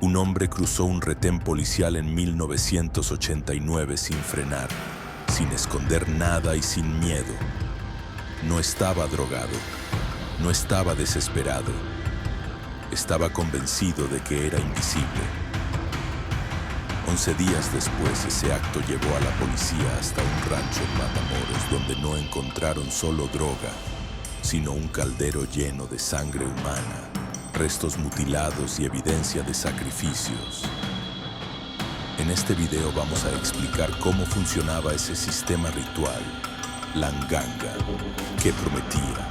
Un hombre cruzó un retén policial en 1989 sin frenar, sin esconder nada y sin miedo. No estaba drogado, no estaba desesperado, estaba convencido de que era invisible. 11 días después, ese acto llevó a la policía hasta un rancho en Matamoros, donde no encontraron solo droga, sino un caldero lleno de sangre humana, restos mutilados y evidencia de sacrificios. En este video vamos a explicar cómo funcionaba ese sistema ritual, la nganga, qué prometía,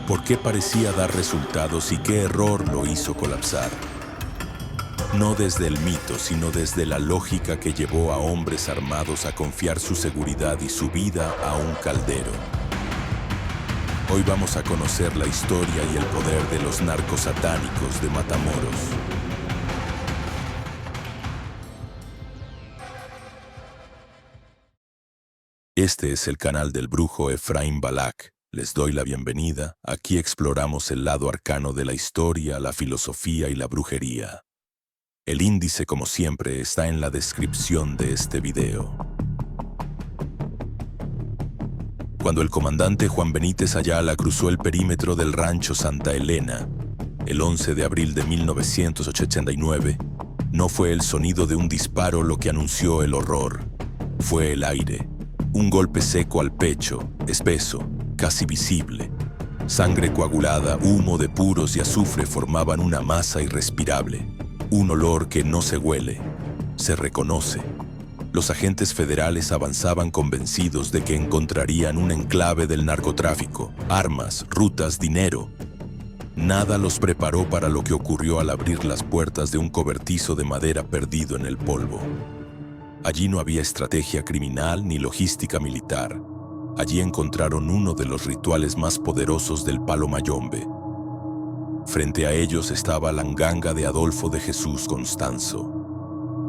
por qué parecía dar resultados y qué error lo hizo colapsar. No desde el mito, sino desde la lógica que llevó a hombres armados a confiar su seguridad y su vida a un caldero. Hoy vamos a conocer la historia y el poder de los narcos satánicos de Matamoros. Este es el canal del brujo Efraín Balak. Les doy la bienvenida. Aquí exploramos el lado arcano de la historia, la filosofía y la brujería. El índice, como siempre, está en la descripción de este video. Cuando el comandante Juan Benítez Ayala cruzó el perímetro del rancho Santa Elena, el 11 de abril de 1989, no fue el sonido de un disparo lo que anunció el horror. Fue el aire. Un golpe seco al pecho, espeso, casi visible. Sangre coagulada, humo de puros y azufre formaban una masa irrespirable. Un olor que no se huele, se reconoce. Los agentes federales avanzaban convencidos de que encontrarían un enclave del narcotráfico, armas, rutas, dinero. Nada los preparó para lo que ocurrió al abrir las puertas de un cobertizo de madera perdido en el polvo. Allí no había estrategia criminal ni logística militar. Allí encontraron uno de los rituales más poderosos del Palo Mayombe. Frente a ellos estaba la nganga de Adolfo de Jesús Constanzo.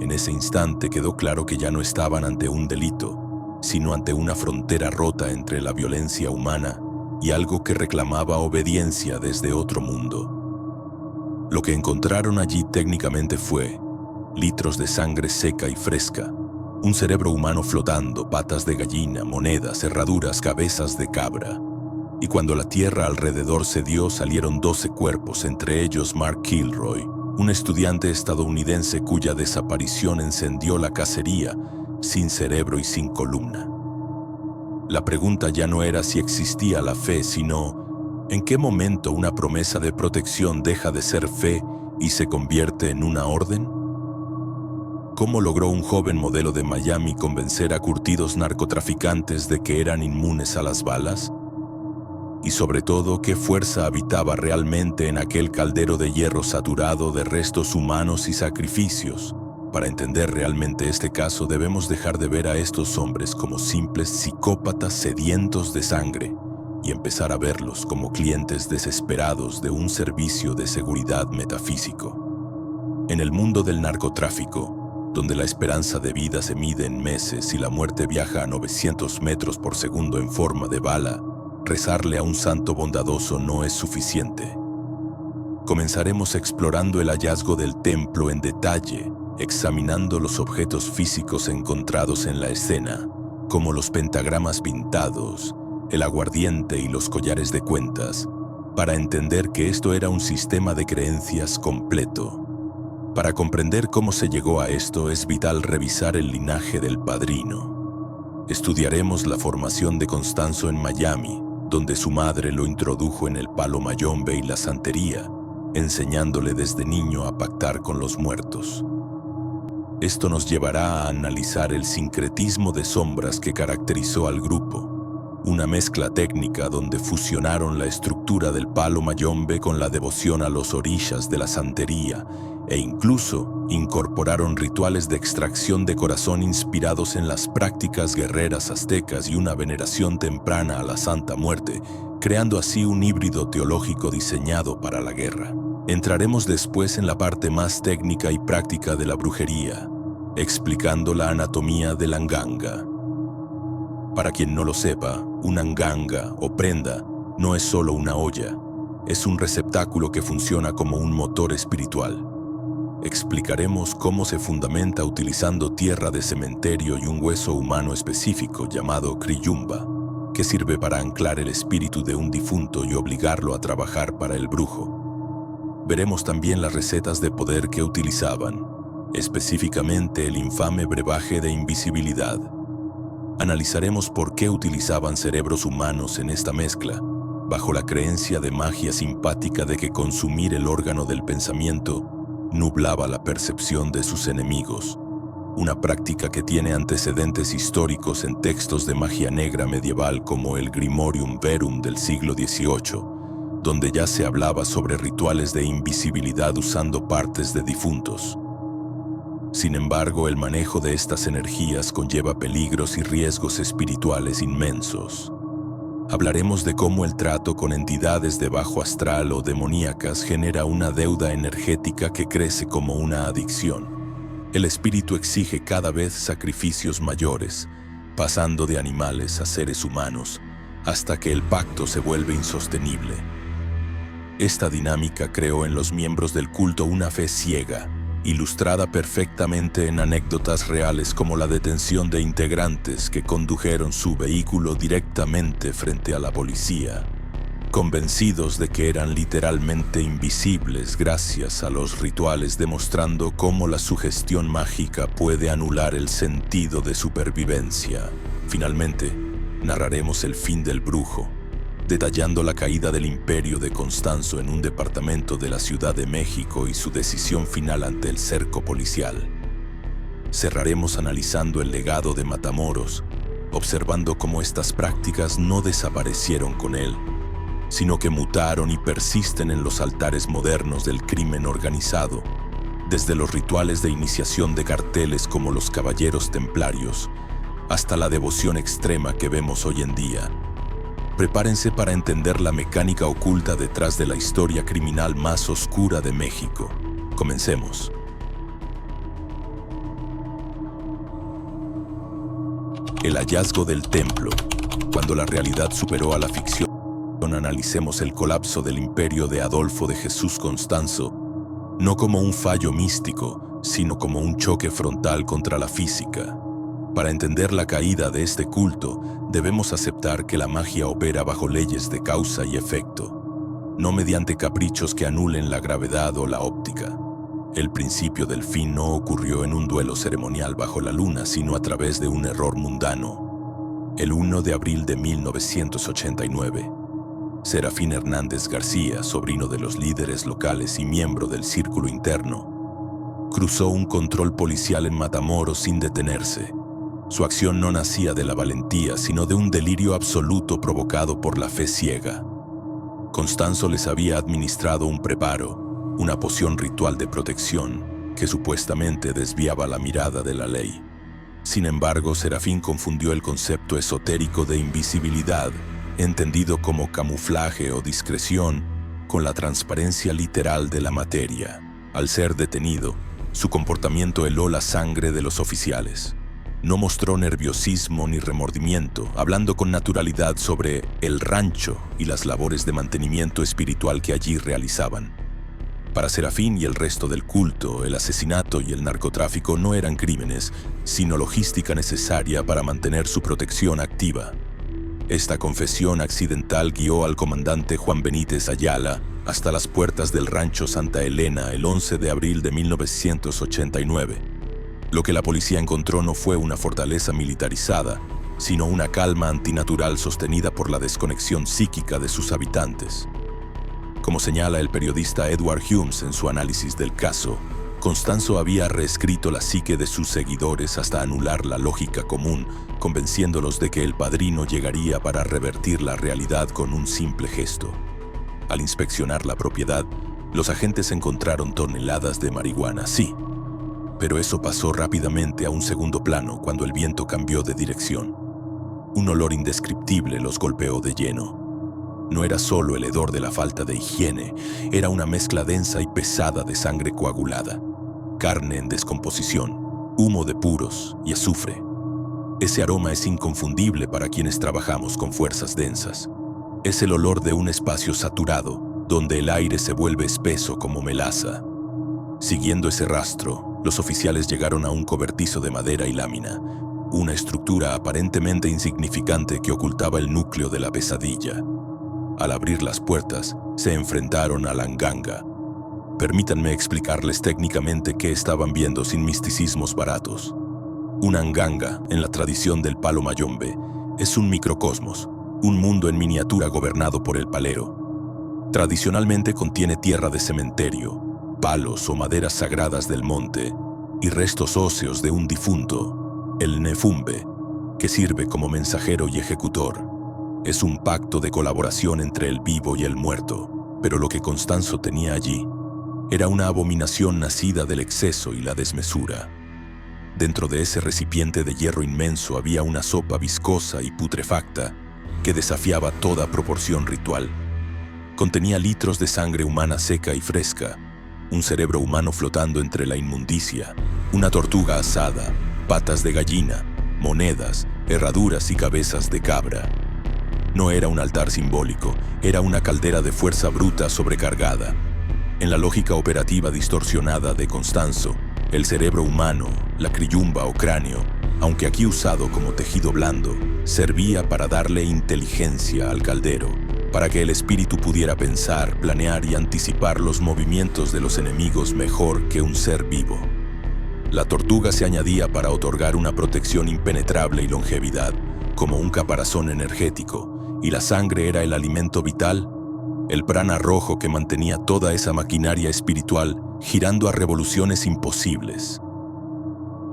En ese instante quedó claro que ya no estaban ante un delito, sino ante una frontera rota entre la violencia humana y algo que reclamaba obediencia desde otro mundo. Lo que encontraron allí técnicamente fue litros de sangre seca y fresca, un cerebro humano flotando, patas de gallina, monedas, herraduras, cabezas de cabra. Y cuando la tierra alrededor cedió, salieron 12 cuerpos, entre ellos Mark Kilroy, un estudiante estadounidense cuya desaparición encendió la cacería, sin cerebro y sin columna. La pregunta ya no era si existía la fe, sino ¿en qué momento una promesa de protección deja de ser fe y se convierte en una orden? ¿Cómo logró un joven modelo de Miami convencer a curtidos narcotraficantes de que eran inmunes a las balas? Y sobre todo, ¿qué fuerza habitaba realmente en aquel caldero de hierro saturado de restos humanos y sacrificios? Para entender realmente este caso, debemos dejar de ver a estos hombres como simples psicópatas sedientos de sangre y empezar a verlos como clientes desesperados de un servicio de seguridad metafísico. En el mundo del narcotráfico, donde la esperanza de vida se mide en meses y la muerte viaja a 900 metros por segundo en forma de bala, rezarle a un santo bondadoso no es suficiente. Comenzaremos explorando el hallazgo del templo en detalle, examinando los objetos físicos encontrados en la escena, como los pentagramas pintados, el aguardiente y los collares de cuentas, para entender que esto era un sistema de creencias completo. Para comprender cómo se llegó a esto es vital revisar el linaje del padrino. Estudiaremos la formación de Constanzo en Miami, donde su madre lo introdujo en el Palo Mayombe y la santería, enseñándole desde niño a pactar con los muertos. Esto nos llevará a analizar el sincretismo de sombras que caracterizó al grupo, una mezcla técnica donde fusionaron la estructura del Palo Mayombe con la devoción a los orishas de la santería e incluso incorporaron rituales de extracción de corazón inspirados en las prácticas guerreras aztecas y una veneración temprana a la Santa Muerte, creando así un híbrido teológico diseñado para la guerra. Entraremos después en la parte más técnica y práctica de la brujería, explicando la anatomía de la nganga. Para quien no lo sepa, una nganga o prenda no es solo una olla, es un receptáculo que funciona como un motor espiritual. explicaremos cómo se fundamenta utilizando tierra de cementerio y un hueso humano específico llamado criyumba, que sirve para anclar el espíritu de un difunto y obligarlo a trabajar para el brujo. Veremos también las recetas de poder que utilizaban, específicamente el infame brebaje de invisibilidad. Analizaremos por qué utilizaban cerebros humanos en esta mezcla, bajo la creencia de magia simpática de que consumir el órgano del pensamiento nublaba la percepción de sus enemigos, una práctica que tiene antecedentes históricos en textos de magia negra medieval como el Grimorium Verum del siglo XVIII, donde ya se hablaba sobre rituales de invisibilidad usando partes de difuntos. Sin embargo, el manejo de estas energías conlleva peligros y riesgos espirituales inmensos. Hablaremos de cómo el trato con entidades de bajo astral o demoníacas genera una deuda energética que crece como una adicción. El espíritu exige cada vez sacrificios mayores, pasando de animales a seres humanos, hasta que el pacto se vuelve insostenible. Esta dinámica creó en los miembros del culto una fe ciega, ilustrada perfectamente en anécdotas reales como la detención de integrantes que condujeron su vehículo directamente frente a la policía, convencidos de que eran literalmente invisibles gracias a los rituales, demostrando cómo la sugestión mágica puede anular el sentido de supervivencia. Finalmente, narraremos el fin del brujo, detallando la caída del imperio de Constanzo en un departamento de la Ciudad de México y su decisión final ante el cerco policial. Cerraremos analizando el legado de Matamoros, observando cómo estas prácticas no desaparecieron con él, sino que mutaron y persisten en los altares modernos del crimen organizado, desde los rituales de iniciación de carteles como los caballeros templarios, hasta la devoción extrema que vemos hoy en día. Prepárense para entender la mecánica oculta detrás de la historia criminal más oscura de México. Comencemos. El hallazgo del templo. Cuando la realidad superó a la ficción, analicemos el colapso del imperio de Adolfo de Jesús Constanzo, no como un fallo místico, sino como un choque frontal contra la física. Para entender la caída de este culto, debemos aceptar que la magia opera bajo leyes de causa y efecto, no mediante caprichos que anulen la gravedad o la óptica. El principio del fin no ocurrió en un duelo ceremonial bajo la luna, sino a través de un error mundano. El 1 de abril de 1989, Serafín Hernández García, sobrino de los líderes locales y miembro del Círculo Interno, cruzó un control policial en Matamoros sin detenerse. Su acción no nacía de la valentía, sino de un delirio absoluto provocado por la fe ciega. Constanzo les había administrado un preparo, una poción ritual de protección, que supuestamente desviaba la mirada de la ley. Sin embargo, Serafín confundió el concepto esotérico de invisibilidad, entendido como camuflaje o discreción, con la transparencia literal de la materia. Al ser detenido, su comportamiento heló la sangre de los oficiales. No mostró nerviosismo ni remordimiento, hablando con naturalidad sobre el rancho y las labores de mantenimiento espiritual que allí realizaban. Para Serafín y el resto del culto, el asesinato y el narcotráfico no eran crímenes, sino logística necesaria para mantener su protección activa. Esta confesión accidental guió al comandante Juan Benítez Ayala hasta las puertas del rancho Santa Elena el 11 de abril de 1989. Lo que la policía encontró no fue una fortaleza militarizada, sino una calma antinatural sostenida por la desconexión psíquica de sus habitantes. Como señala el periodista Edward Humes en su análisis del caso, Constanzo había reescrito la psique de sus seguidores hasta anular la lógica común, convenciéndolos de que el padrino llegaría para revertir la realidad con un simple gesto. Al inspeccionar la propiedad, los agentes encontraron toneladas de marihuana, sí, pero eso pasó rápidamente a un segundo plano cuando el viento cambió de dirección. Un olor indescriptible los golpeó de lleno. No era solo el hedor de la falta de higiene, era una mezcla densa y pesada de sangre coagulada, carne en descomposición, humo de puros y azufre. Ese aroma es inconfundible para quienes trabajamos con fuerzas densas. Es el olor de un espacio saturado, donde el aire se vuelve espeso como melaza. Siguiendo ese rastro, los oficiales llegaron a un cobertizo de madera y lámina, una estructura aparentemente insignificante que ocultaba el núcleo de la pesadilla. Al abrir las puertas, se enfrentaron a la nganga. Permítanme explicarles técnicamente qué estaban viendo sin misticismos baratos. Una nganga, en la tradición del palo mayombe, es un microcosmos, un mundo en miniatura gobernado por el palero. Tradicionalmente contiene tierra de cementerio, palos o maderas sagradas del monte y restos óseos de un difunto, el nefumbe, que sirve como mensajero y ejecutor. Es un pacto de colaboración entre el vivo y el muerto, pero lo que Constanzo tenía allí era una abominación nacida del exceso y la desmesura. Dentro de ese recipiente de hierro inmenso había una sopa viscosa y putrefacta que desafiaba toda proporción ritual. Contenía litros de sangre humana seca y fresca, un cerebro humano flotando entre la inmundicia, una tortuga asada, patas de gallina, monedas, herraduras y cabezas de cabra. No era un altar simbólico, era una caldera de fuerza bruta sobrecargada. En la lógica operativa distorsionada de Constanzo, el cerebro humano, la criyumba o cráneo, aunque aquí usado como tejido blando, servía para darle inteligencia al caldero, para que el espíritu pudiera pensar, planear y anticipar los movimientos de los enemigos mejor que un ser vivo. La tortuga se añadía para otorgar una protección impenetrable y longevidad, como un caparazón energético, y la sangre era el alimento vital, el prana rojo que mantenía toda esa maquinaria espiritual girando a revoluciones imposibles.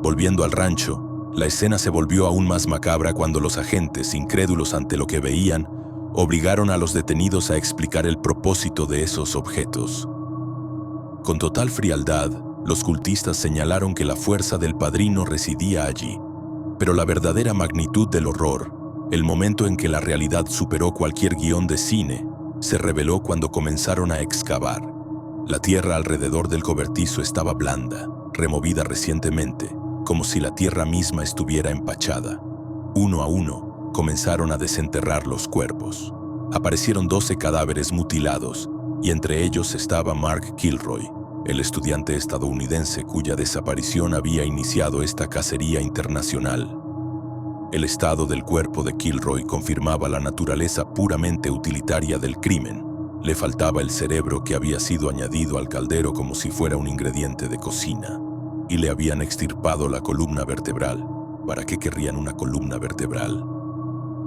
Volviendo al rancho, la escena se volvió aún más macabra cuando los agentes, incrédulos ante lo que veían, obligaron a los detenidos a explicar el propósito de esos objetos. Con total frialdad, los cultistas señalaron que la fuerza del padrino residía allí, pero la verdadera magnitud del horror, el momento en que la realidad superó cualquier guión de cine, se reveló cuando comenzaron a excavar. La tierra alrededor del cobertizo estaba blanda, removida recientemente, como si la tierra misma estuviera empachada. Uno a uno, comenzaron a desenterrar los cuerpos. Aparecieron 12 cadáveres mutilados, y entre ellos estaba Mark Kilroy, el estudiante estadounidense cuya desaparición había iniciado esta cacería internacional. El estado del cuerpo de Kilroy confirmaba la naturaleza puramente utilitaria del crimen. Le faltaba el cerebro que había sido añadido al caldero como si fuera un ingrediente de cocina. Y le habían extirpado la columna vertebral. ¿Para qué querrían una columna vertebral?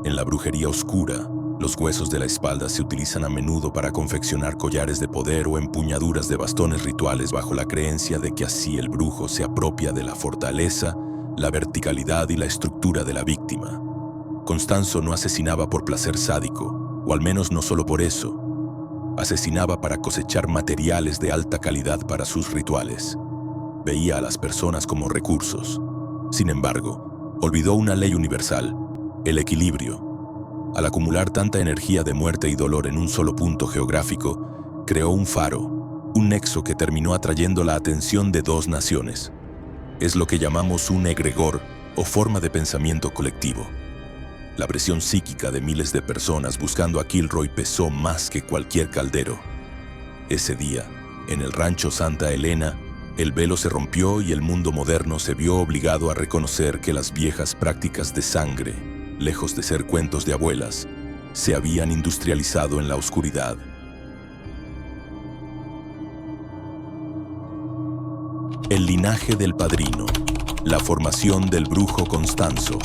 En la brujería oscura, los huesos de la espalda se utilizan a menudo para confeccionar collares de poder o empuñaduras de bastones rituales bajo la creencia de que así el brujo se apropia de la fortaleza, la verticalidad y la estructura de la víctima. Constanzo no asesinaba por placer sádico, o al menos no solo por eso. Asesinaba para cosechar materiales de alta calidad para sus rituales. Veía a las personas como recursos. Sin embargo, olvidó una ley universal, el equilibrio. Al acumular tanta energía de muerte y dolor en un solo punto geográfico, creó un faro, un nexo que terminó atrayendo la atención de 2 naciones. Es lo que llamamos un egregor o forma de pensamiento colectivo. La presión psíquica de miles de personas buscando a Kilroy pesó más que cualquier caldero. Ese día, en el rancho Santa Elena, el velo se rompió y el mundo moderno se vio obligado a reconocer que las viejas prácticas de sangre, lejos de ser cuentos de abuelas, se habían industrializado en la oscuridad. El linaje del padrino, la formación del brujo Constanzo.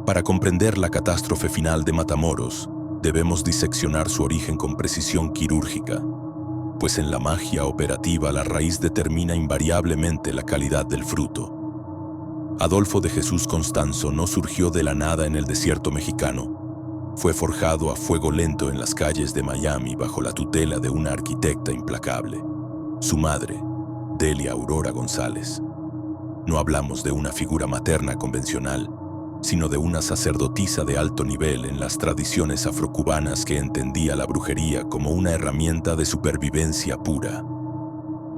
Para comprender la catástrofe final de Matamoros, debemos diseccionar su origen con precisión quirúrgica, pues en la magia operativa la raíz determina invariablemente la calidad del fruto. Adolfo de Jesús Constanzo no surgió de la nada en el desierto mexicano. Fue forjado a fuego lento en las calles de Miami bajo la tutela de una arquitecta implacable, su madre, Delia Aurora González. No hablamos de una figura materna convencional, sino de una sacerdotisa de alto nivel en las tradiciones afrocubanas que entendía la brujería como una herramienta de supervivencia pura.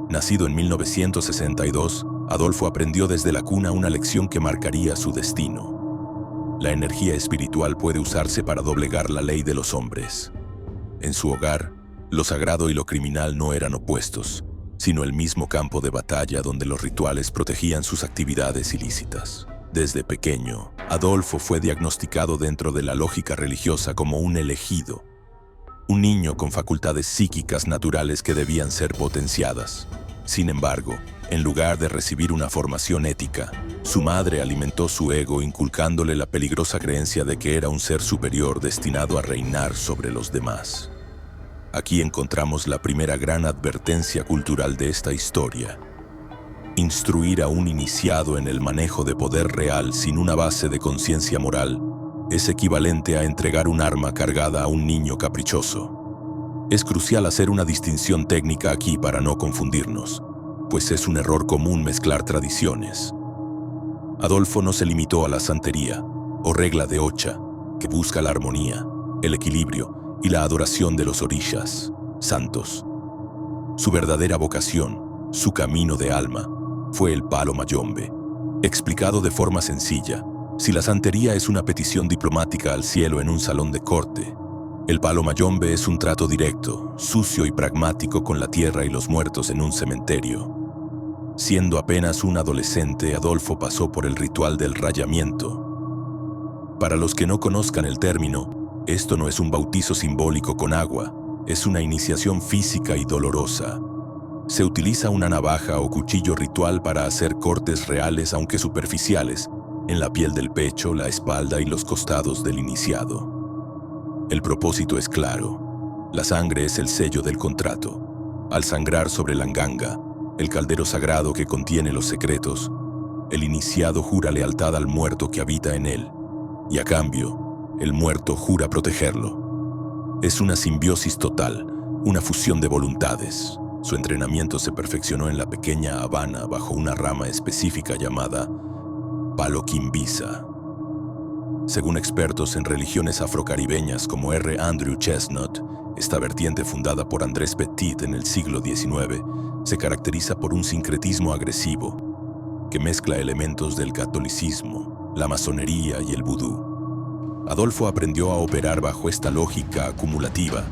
Nacido en 1962, Adolfo aprendió desde la cuna una lección que marcaría su destino. La energía espiritual puede usarse para doblegar la ley de los hombres. En su hogar, lo sagrado y lo criminal no eran opuestos, sino el mismo campo de batalla donde los rituales protegían sus actividades ilícitas. Desde pequeño, Adolfo fue diagnosticado dentro de la lógica religiosa como un elegido, un niño con facultades psíquicas naturales que debían ser potenciadas. Sin embargo, en lugar de recibir una formación ética, su madre alimentó su ego inculcándole la peligrosa creencia de que era un ser superior destinado a reinar sobre los demás. Aquí encontramos la primera gran advertencia cultural de esta historia. Instruir a un iniciado en el manejo de poder real sin una base de conciencia moral es equivalente a entregar un arma cargada a un niño caprichoso. Es crucial hacer una distinción técnica aquí para no confundirnos, pues es un error común mezclar tradiciones. Adolfo no se limitó a la santería, o regla de Ocha, que busca la armonía, el equilibrio y la adoración de los orishas, santos. Su verdadera vocación, su camino de alma, fue el palo mayombe. Explicado de forma sencilla, si la santería es una petición diplomática al cielo en un salón de corte, el palo mayombe es un trato directo, sucio y pragmático con la tierra y los muertos en un cementerio. Siendo apenas un adolescente, Adolfo pasó por el ritual del rayamiento. Para los que no conozcan el término, esto no es un bautizo simbólico con agua, es una iniciación física y dolorosa. Se utiliza una navaja o cuchillo ritual para hacer cortes reales, aunque superficiales, en la piel del pecho, la espalda y los costados del iniciado. El propósito es claro. La sangre es el sello del contrato. Al sangrar sobre la nganga, el caldero sagrado que contiene los secretos, el iniciado jura lealtad al muerto que habita en él, y a cambio, el muerto jura protegerlo. Es una simbiosis total, una fusión de voluntades. Su entrenamiento se perfeccionó en la pequeña Habana bajo una rama específica llamada Palo Quimbisa. Según expertos en religiones afrocaribeñas como R. Andrew Chestnut, esta vertiente fundada por Andrés Petit en el siglo XIX se caracteriza por un sincretismo agresivo que mezcla elementos del catolicismo, la masonería y el vudú. Adolfo aprendió a operar bajo esta lógica acumulativa,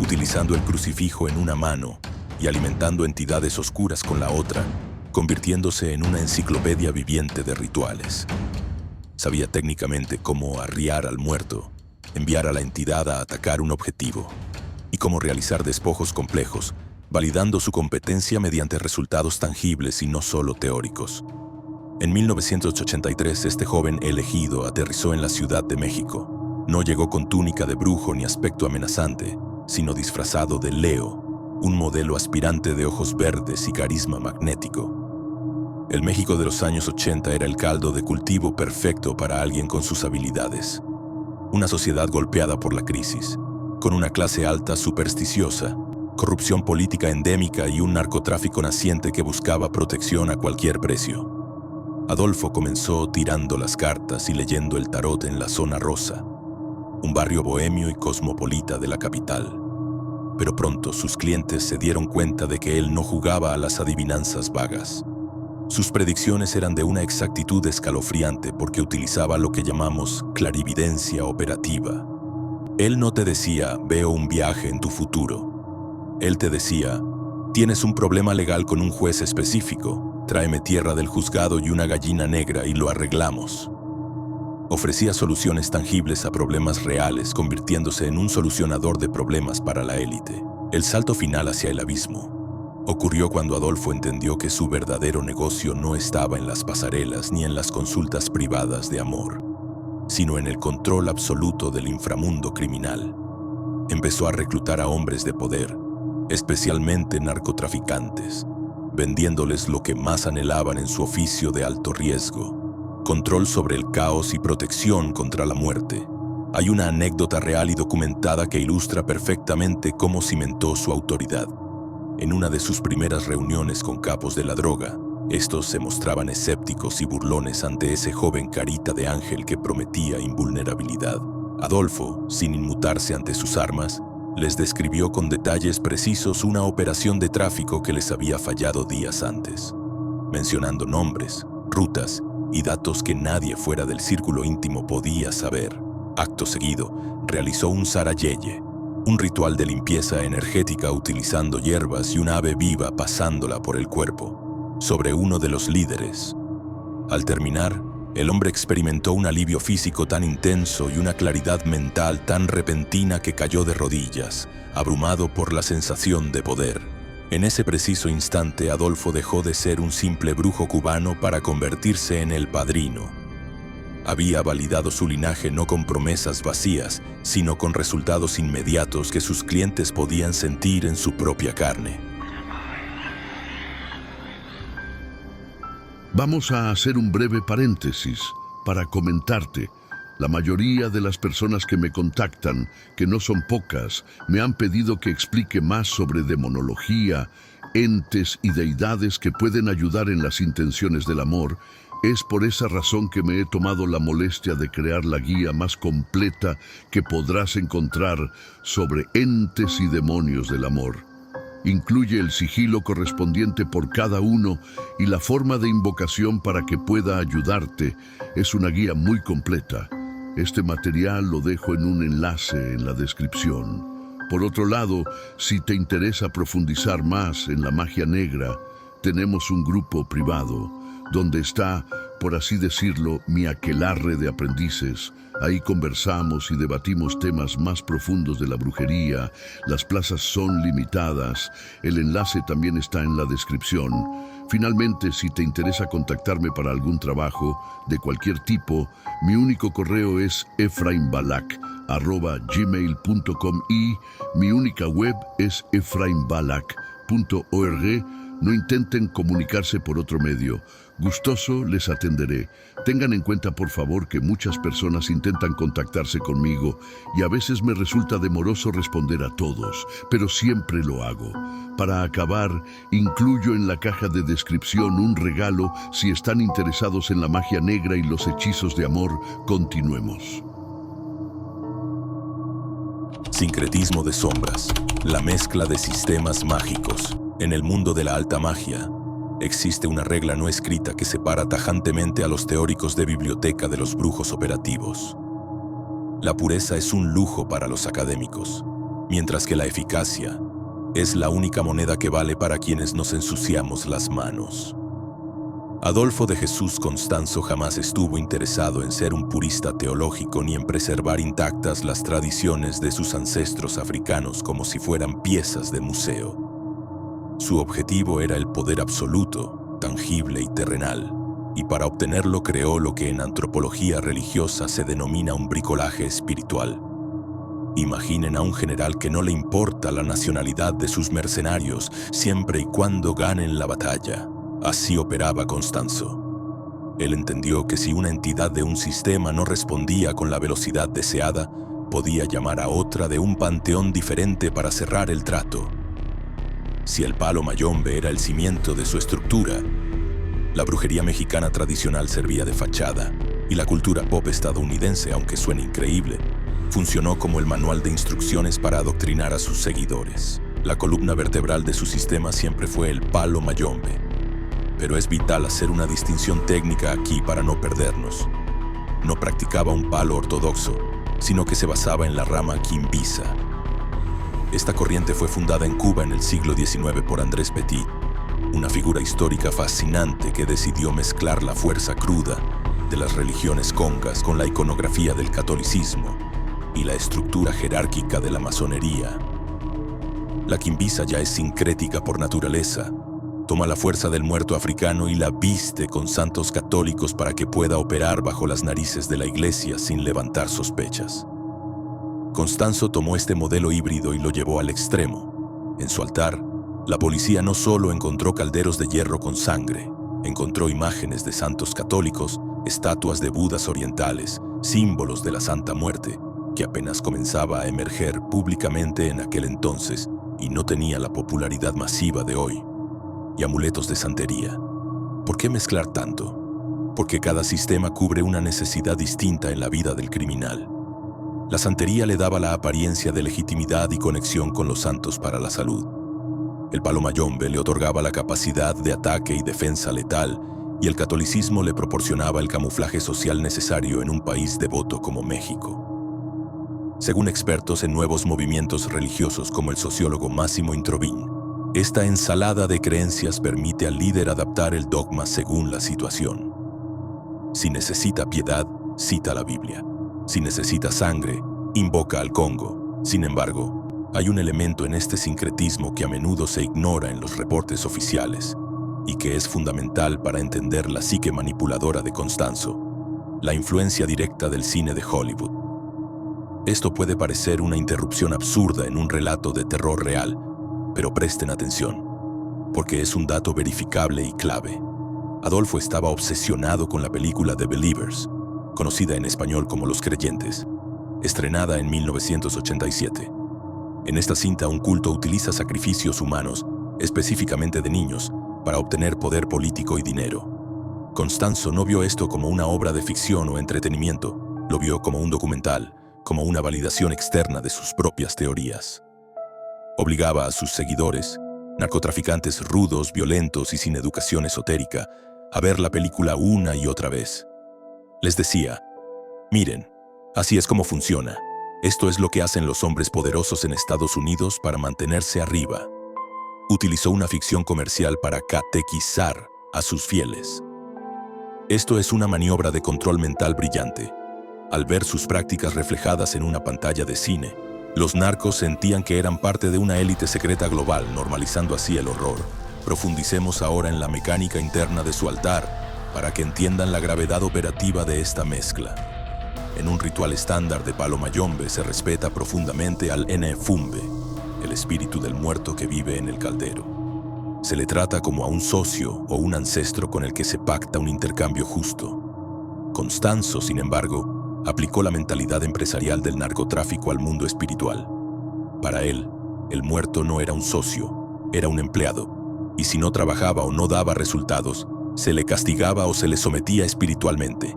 utilizando el crucifijo en una mano y alimentando entidades oscuras con la otra, convirtiéndose en una enciclopedia viviente de rituales. Sabía técnicamente cómo arriar al muerto, enviar a la entidad a atacar un objetivo y cómo realizar despojos complejos, validando su competencia mediante resultados tangibles y no solo teóricos. En 1983, este joven elegido aterrizó en la Ciudad de México. No llegó con túnica de brujo ni aspecto amenazante, sino disfrazado de Leo, un modelo aspirante de ojos verdes y carisma magnético. El México de los años 80 era el caldo de cultivo perfecto para alguien con sus habilidades. Una sociedad golpeada por la crisis, con una clase alta supersticiosa, corrupción política endémica y un narcotráfico naciente que buscaba protección a cualquier precio. Adolfo comenzó tirando las cartas y leyendo el tarot en la Zona Rosa, un barrio bohemio y cosmopolita de la capital. Pero pronto sus clientes se dieron cuenta de que él no jugaba a las adivinanzas vagas. Sus predicciones eran de una exactitud escalofriante porque utilizaba lo que llamamos clarividencia operativa. Él no te decía, veo un viaje en tu futuro. Él te decía, tienes un problema legal con un juez específico, tráeme tierra del juzgado y una gallina negra y lo arreglamos. Ofrecía soluciones tangibles a problemas reales, convirtiéndose en un solucionador de problemas para la élite. El salto final hacia el abismo ocurrió cuando Adolfo entendió que su verdadero negocio no estaba en las pasarelas ni en las consultas privadas de amor, sino en el control absoluto del inframundo criminal. Empezó a reclutar a hombres de poder, especialmente narcotraficantes, vendiéndoles lo que más anhelaban en su oficio de alto riesgo: control sobre el caos y protección contra la muerte. Hay una anécdota real y documentada que ilustra perfectamente cómo cimentó su autoridad. En una de sus primeras reuniones con capos de la droga, estos se mostraban escépticos y burlones ante ese joven carita de ángel que prometía invulnerabilidad. Adolfo, sin inmutarse ante sus armas, les describió con detalles precisos una operación de tráfico que les había fallado días antes, mencionando nombres, rutas y datos que nadie fuera del círculo íntimo podía saber. Acto seguido, realizó un zarayeye, un ritual de limpieza energética utilizando hierbas y un ave viva pasándola por el cuerpo, sobre uno de los líderes. Al terminar, el hombre experimentó un alivio físico tan intenso y una claridad mental tan repentina que cayó de rodillas, abrumado por la sensación de poder. En ese preciso instante, Adolfo dejó de ser un simple brujo cubano para convertirse en el padrino. Había validado su linaje no con promesas vacías, sino con resultados inmediatos que sus clientes podían sentir en su propia carne. Vamos a hacer un breve paréntesis para comentarte. La mayoría de las personas que me contactan, que no son pocas, me han pedido que explique más sobre demonología, entes y deidades que pueden ayudar en las intenciones del amor. Es por esa razón que me he tomado la molestia de crear la guía más completa que podrás encontrar sobre entes y demonios del amor. Incluye el sigilo correspondiente por cada uno y la forma de invocación para que pueda ayudarte. Es una guía muy completa. Este material lo dejo en un enlace en la descripción. Por otro lado, si te interesa profundizar más en la magia negra, tenemos un grupo privado donde está, por así decirlo, mi aquelarre de aprendices. Ahí conversamos y debatimos temas más profundos de la brujería. Las plazas son limitadas. El enlace también está en la descripción. Finalmente, si te interesa contactarme para algún trabajo de cualquier tipo, mi único correo es efraimbalak@gmail.com y mi única web es efraimbalak.org. No intenten comunicarse por otro medio. Gustoso les atenderé. Tengan en cuenta, por favor, que muchas personas intentan contactarse conmigo y a veces me resulta demoroso responder a todos, pero siempre lo hago. Para acabar, incluyo en la caja de descripción un regalo si están interesados en la magia negra y los hechizos de amor. Continuemos. Sincretismo de sombras, la mezcla de sistemas mágicos. En el mundo de la alta magia, existe una regla no escrita que separa tajantemente a los teóricos de biblioteca de los brujos operativos. La pureza es un lujo para los académicos, mientras que la eficacia es la única moneda que vale para quienes nos ensuciamos las manos. Adolfo de Jesús Constanzo jamás estuvo interesado en ser un purista teológico ni en preservar intactas las tradiciones de sus ancestros africanos como si fueran piezas de museo. Su objetivo era el poder absoluto, tangible y terrenal, y para obtenerlo creó lo que en antropología religiosa se denomina un bricolaje espiritual. Imaginen a un general que no le importa la nacionalidad de sus mercenarios siempre y cuando ganen la batalla. Así operaba Constanzo. Él entendió que si una entidad de un sistema no respondía con la velocidad deseada, podía llamar a otra de un panteón diferente para cerrar el trato. Si el palo mayombe era el cimiento de su estructura, la brujería mexicana tradicional servía de fachada, y la cultura pop estadounidense, aunque suene increíble, funcionó como el manual de instrucciones para adoctrinar a sus seguidores. La columna vertebral de su sistema siempre fue el palo mayombe, pero es vital hacer una distinción técnica aquí para no perdernos. No practicaba un palo ortodoxo, sino que se basaba en la rama quimbisa. Esta corriente fue fundada en Cuba en el siglo XIX por Andrés Petit, una figura histórica fascinante que decidió mezclar la fuerza cruda de las religiones congas con la iconografía del catolicismo y la estructura jerárquica de la masonería. La quimbisa ya es sincrética por naturaleza. Toma la fuerza del muerto africano y la viste con santos católicos para que pueda operar bajo las narices de la iglesia sin levantar sospechas. Constanzo tomó este modelo híbrido y lo llevó al extremo. En su altar, la policía no solo encontró calderos de hierro con sangre, encontró imágenes de santos católicos, estatuas de budas orientales, símbolos de la Santa Muerte, que apenas comenzaba a emerger públicamente en aquel entonces y no tenía la popularidad masiva de hoy, y amuletos de santería. ¿Por qué mezclar tanto? Porque cada sistema cubre una necesidad distinta en la vida del criminal. La santería le daba la apariencia de legitimidad y conexión con los santos para la salud. El palo mayombe le otorgaba la capacidad de ataque y defensa letal, y el catolicismo le proporcionaba el camuflaje social necesario en un país devoto como México. Según expertos en nuevos movimientos religiosos como el sociólogo Massimo Introvigne, esta ensalada de creencias permite al líder adaptar el dogma según la situación. Si necesita piedad, cita la Biblia. Si necesita sangre, invoca al Congo. Sin embargo, hay un elemento en este sincretismo que a menudo se ignora en los reportes oficiales y que es fundamental para entender la psique manipuladora de Constanzo: la influencia directa del cine de Hollywood. Esto puede parecer una interrupción absurda en un relato de terror real, pero presten atención, porque es un dato verificable y clave. Adolfo estaba obsesionado con la película The Believers, conocida en español como Los Creyentes, estrenada en 1987. En esta cinta, un culto utiliza sacrificios humanos, específicamente de niños, para obtener poder político y dinero. Constanzo no vio esto como una obra de ficción o entretenimiento, lo vio como un documental, como una validación externa de sus propias teorías. Obligaba a sus seguidores, narcotraficantes rudos, violentos y sin educación esotérica, a ver la película una y otra vez. Les decía: miren, así es como funciona. Esto es lo que hacen los hombres poderosos en Estados Unidos para mantenerse arriba. Utilizó una ficción comercial para catequizar a sus fieles. Esto es una maniobra de control mental brillante. Al ver sus prácticas reflejadas en una pantalla de cine, los narcos sentían que eran parte de una élite secreta global, normalizando así el horror. Profundicemos ahora en la mecánica interna de su altar para que entiendan la gravedad operativa de esta mezcla. En un ritual estándar de Palo Mayombe se respeta profundamente al Nefumbe, el espíritu del muerto que vive en el caldero. Se le trata como a un socio o un ancestro con el que se pacta un intercambio justo. Constanzo, sin embargo, aplicó la mentalidad empresarial del narcotráfico al mundo espiritual. Para él, el muerto no era un socio, era un empleado, y si no trabajaba o no daba resultados, se le castigaba o se le sometía espiritualmente.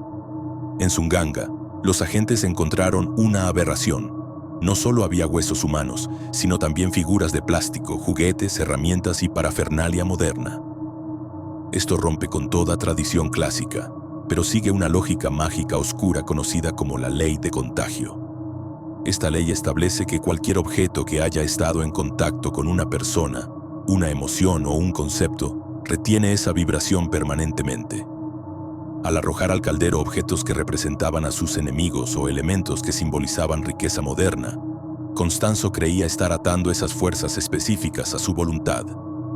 En Sunganga, los agentes encontraron una aberración. No solo había huesos humanos, sino también figuras de plástico, juguetes, herramientas y parafernalia moderna. Esto rompe con toda tradición clásica, pero sigue una lógica mágica oscura conocida como la ley de contagio. Esta ley establece que cualquier objeto que haya estado en contacto con una persona, una emoción o un concepto, retiene esa vibración permanentemente. Al arrojar al caldero objetos que representaban a sus enemigos o elementos que simbolizaban riqueza moderna, Constanzo creía estar atando esas fuerzas específicas a su voluntad,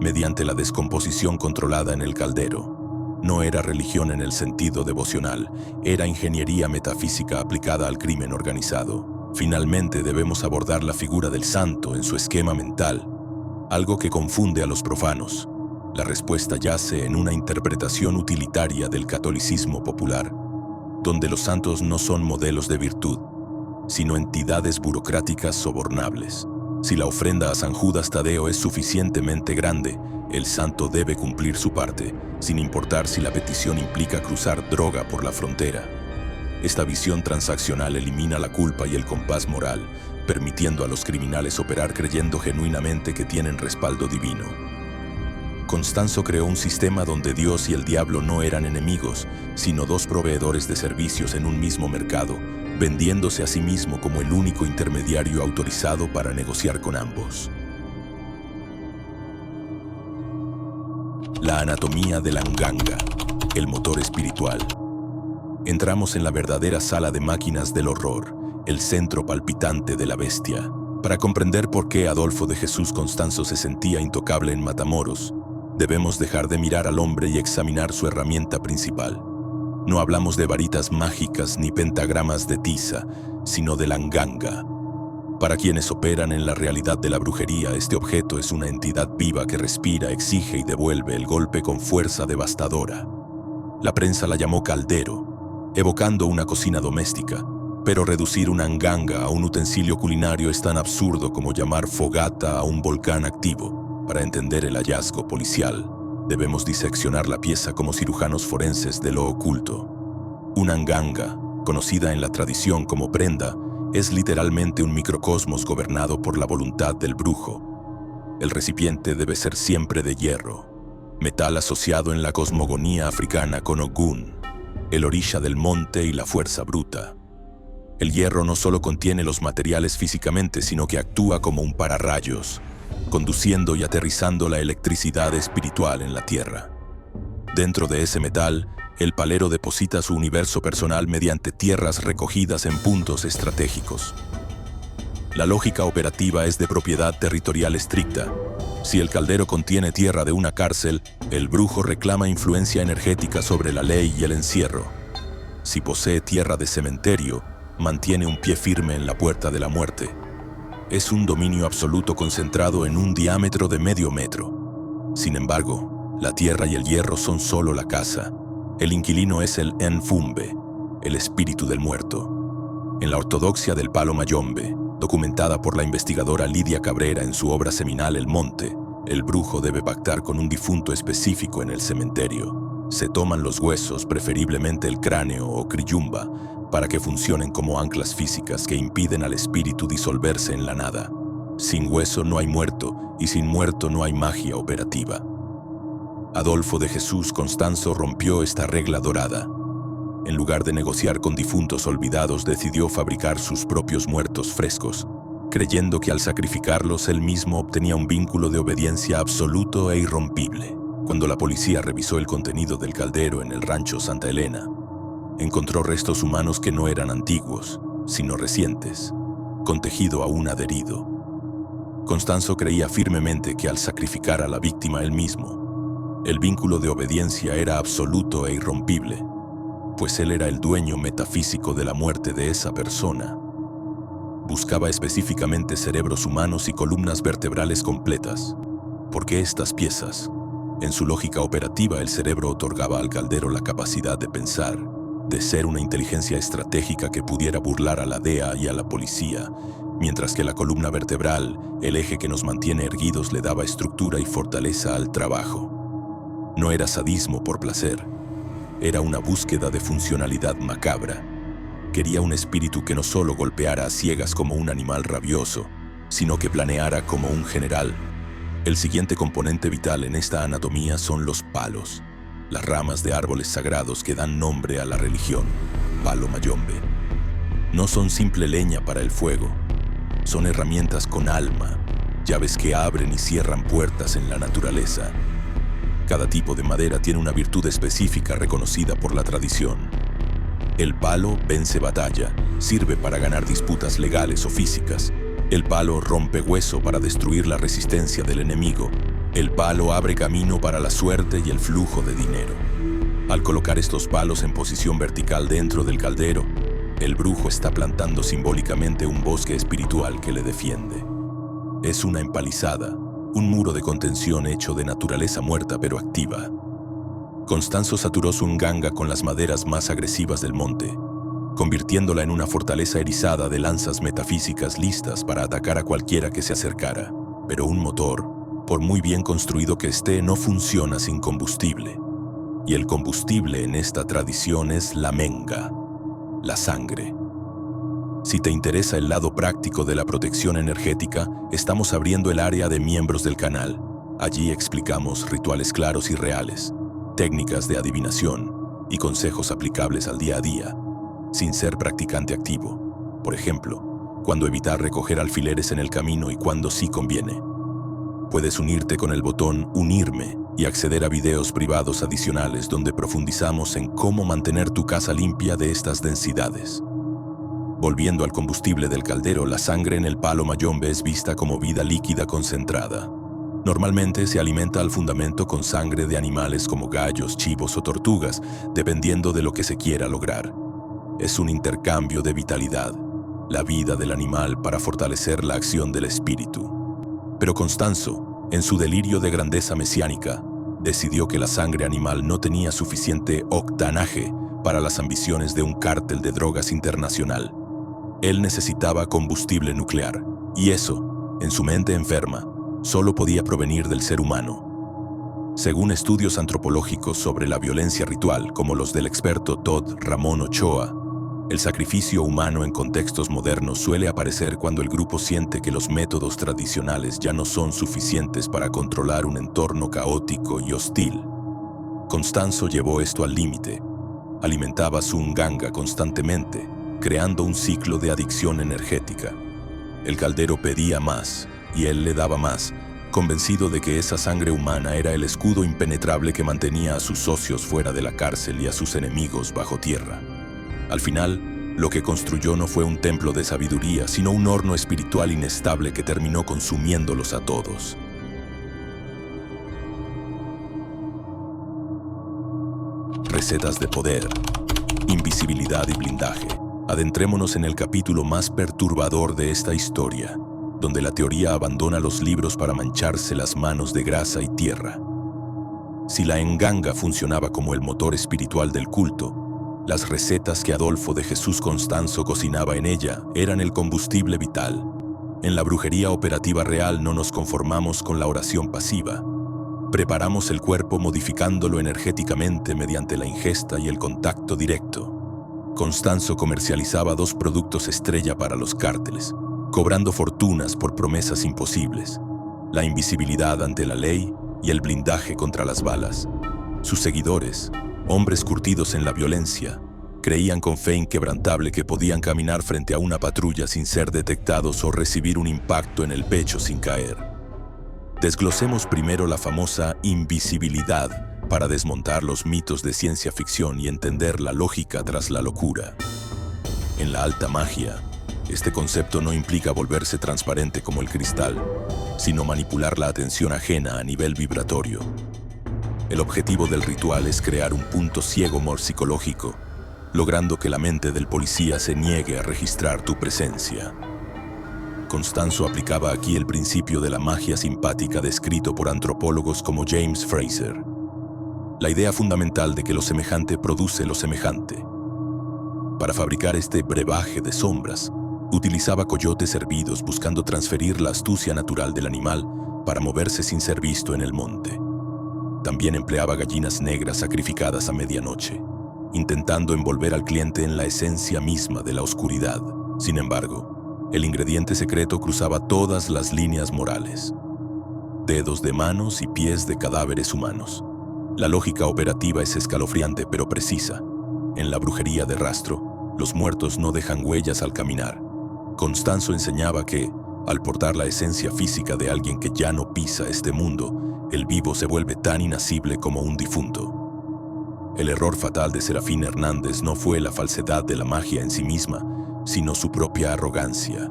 mediante la descomposición controlada en el caldero. No era religión en el sentido devocional, era ingeniería metafísica aplicada al crimen organizado. Finalmente debemos abordar la figura del santo en su esquema mental, algo que confunde a los profanos. La respuesta yace en una interpretación utilitaria del catolicismo popular, donde los santos no son modelos de virtud, sino entidades burocráticas sobornables. Si la ofrenda a San Judas Tadeo es suficientemente grande, el santo debe cumplir su parte, sin importar si la petición implica cruzar droga por la frontera. Esta visión transaccional elimina la culpa y el compás moral, permitiendo a los criminales operar creyendo genuinamente que tienen respaldo divino. Constanzo creó un sistema donde Dios y el diablo no eran enemigos, sino dos proveedores de servicios en un mismo mercado, vendiéndose a sí mismo como el único intermediario autorizado para negociar con ambos. La anatomía de la nganga, el motor espiritual. Entramos en la verdadera sala de máquinas del horror, el centro palpitante de la bestia. Para comprender por qué Adolfo de Jesús Constanzo se sentía intocable en Matamoros, debemos dejar de mirar al hombre y examinar su herramienta principal. No hablamos de varitas mágicas ni pentagramas de tiza, sino de la nganga. Para quienes operan en la realidad de la brujería, este objeto es una entidad viva que respira, exige y devuelve el golpe con fuerza devastadora. La prensa la llamó caldero, evocando una cocina doméstica, pero reducir una nganga a un utensilio culinario es tan absurdo como llamar fogata a un volcán activo. Para entender el hallazgo policial, debemos diseccionar la pieza como cirujanos forenses de lo oculto. Una nganga, conocida en la tradición como prenda, es literalmente un microcosmos gobernado por la voluntad del brujo. El recipiente debe ser siempre de hierro, metal asociado en la cosmogonía africana con Ogún, el orisha del monte y la fuerza bruta. El hierro no solo contiene los materiales físicamente, sino que actúa como un pararrayos, conduciendo y aterrizando la electricidad espiritual en la Tierra. Dentro de ese metal, el palero deposita su universo personal mediante tierras recogidas en puntos estratégicos. La lógica operativa es de propiedad territorial estricta. Si el caldero contiene tierra de una cárcel, el brujo reclama influencia energética sobre la ley y el encierro. Si posee tierra de cementerio, mantiene un pie firme en la puerta de la muerte. Es un dominio absoluto concentrado en un diámetro de medio metro. Sin embargo, la tierra y el hierro son solo la casa. El inquilino es el Enfumbe, el espíritu del muerto. En la ortodoxia del palo mayombe, documentada por la investigadora Lidia Cabrera en su obra seminal El Monte, el brujo debe pactar con un difunto específico en el cementerio. Se toman los huesos, preferiblemente el cráneo o criyumba, para que funcionen como anclas físicas que impiden al espíritu disolverse en la nada. Sin hueso no hay muerto, y sin muerto no hay magia operativa. Adolfo de Jesús Constanzo rompió esta regla dorada. En lugar de negociar con difuntos olvidados, decidió fabricar sus propios muertos frescos, creyendo que al sacrificarlos él mismo obtenía un vínculo de obediencia absoluto e irrompible. Cuando la policía revisó el contenido del caldero en el rancho Santa Elena, encontró restos humanos que no eran antiguos, sino recientes, con tejido aún adherido. Constanzo creía firmemente que al sacrificar a la víctima él mismo, el vínculo de obediencia era absoluto e irrompible, pues él era el dueño metafísico de la muerte de esa persona. Buscaba específicamente cerebros humanos y columnas vertebrales completas, porque estas piezas, en su lógica operativa, el cerebro otorgaba al caldero la capacidad de pensar, de ser una inteligencia estratégica que pudiera burlar a la DEA y a la policía, mientras que la columna vertebral, el eje que nos mantiene erguidos, le daba estructura y fortaleza al trabajo. No era sadismo por placer, era una búsqueda de funcionalidad macabra. Quería un espíritu que no solo golpeara a ciegas como un animal rabioso, sino que planeara como un general. El siguiente componente vital en esta anatomía son los palos, las ramas de árboles sagrados que dan nombre a la religión, palo mayombe. No son simple leña para el fuego, son herramientas con alma, llaves que abren y cierran puertas en la naturaleza. Cada tipo de madera tiene una virtud específica reconocida por la tradición. El palo vence batalla, sirve para ganar disputas legales o físicas. El palo rompe hueso para destruir la resistencia del enemigo. El palo abre camino para la suerte y el flujo de dinero. Al colocar estos palos en posición vertical dentro del caldero, el brujo está plantando simbólicamente un bosque espiritual que le defiende. Es una empalizada, un muro de contención hecho de naturaleza muerta pero activa. Constanzo saturó su nganga con las maderas más agresivas del monte, convirtiéndola en una fortaleza erizada de lanzas metafísicas listas para atacar a cualquiera que se acercara. Pero un motor, por muy bien construido que esté, no funciona sin combustible. Y el combustible en esta tradición es la menga, la sangre. Si te interesa el lado práctico de la protección energética, estamos abriendo el área de miembros del canal. Allí explicamos rituales claros y reales, técnicas de adivinación y consejos aplicables al día a día, sin ser practicante activo. Por ejemplo, cuándo evitar recoger alfileres en el camino y cuándo sí conviene. Puedes unirte con el botón Unirme y acceder a videos privados adicionales donde profundizamos en cómo mantener tu casa limpia de estas densidades. Volviendo al combustible del caldero, la sangre en el palo mayombe es vista como vida líquida concentrada. Normalmente se alimenta al fundamento con sangre de animales como gallos, chivos o tortugas, dependiendo de lo que se quiera lograr. Es un intercambio de vitalidad, la vida del animal para fortalecer la acción del espíritu. Pero Constanzo, en su delirio de grandeza mesiánica, decidió que la sangre animal no tenía suficiente octanaje para las ambiciones de un cártel de drogas internacional. Él necesitaba combustible nuclear, y eso, en su mente enferma, solo podía provenir del ser humano. Según estudios antropológicos sobre la violencia ritual, como los del experto Todd Ramón Ochoa, el sacrificio humano en contextos modernos suele aparecer cuando el grupo siente que los métodos tradicionales ya no son suficientes para controlar un entorno caótico y hostil. Constanzo llevó esto al límite. Alimentaba su nganga constantemente, creando un ciclo de adicción energética. El caldero pedía más, y él le daba más, convencido de que esa sangre humana era el escudo impenetrable que mantenía a sus socios fuera de la cárcel y a sus enemigos bajo tierra. Al final, lo que construyó no fue un templo de sabiduría, sino un horno espiritual inestable que terminó consumiéndolos a todos. Recetas de poder, invisibilidad y blindaje. Adentrémonos en el capítulo más perturbador de esta historia, donde la teoría abandona los libros para mancharse las manos de grasa y tierra. Si la enganga funcionaba como el motor espiritual del culto, las recetas que Adolfo de Jesús Constanzo cocinaba en ella eran el combustible vital. En la brujería operativa real no nos conformamos con la oración pasiva. Preparamos el cuerpo modificándolo energéticamente mediante la ingesta y el contacto directo. Constanzo comercializaba 2 productos estrella para los cárteles, cobrando fortunas por promesas imposibles: la invisibilidad ante la ley y el blindaje contra las balas. Sus seguidores, hombres curtidos en la violencia, creían con fe inquebrantable que podían caminar frente a una patrulla sin ser detectados o recibir un impacto en el pecho sin caer. Desglosemos primero la famosa invisibilidad para desmontar los mitos de ciencia ficción y entender la lógica tras la locura. En la alta magia, este concepto no implica volverse transparente como el cristal, sino manipular la atención ajena a nivel vibratorio. El objetivo del ritual es crear un punto ciego morpsicológico, logrando que la mente del policía se niegue a registrar tu presencia. Constanzo aplicaba aquí el principio de la magia simpática descrito por antropólogos como James Fraser. La idea fundamental de que lo semejante produce lo semejante. Para fabricar este brebaje de sombras, utilizaba coyotes hervidos buscando transferir la astucia natural del animal para moverse sin ser visto en el monte. También empleaba gallinas negras sacrificadas a medianoche, intentando envolver al cliente en la esencia misma de la oscuridad. Sin embargo, el ingrediente secreto cruzaba todas las líneas morales. Dedos de manos y pies de cadáveres humanos. La lógica operativa es escalofriante pero precisa. En la brujería de rastro, los muertos no dejan huellas al caminar. Constanzo enseñaba que, al portar la esencia física de alguien que ya no pisa este mundo, el vivo se vuelve tan inasible como un difunto. El error fatal de Serafín Hernández no fue la falsedad de la magia en sí misma, sino su propia arrogancia.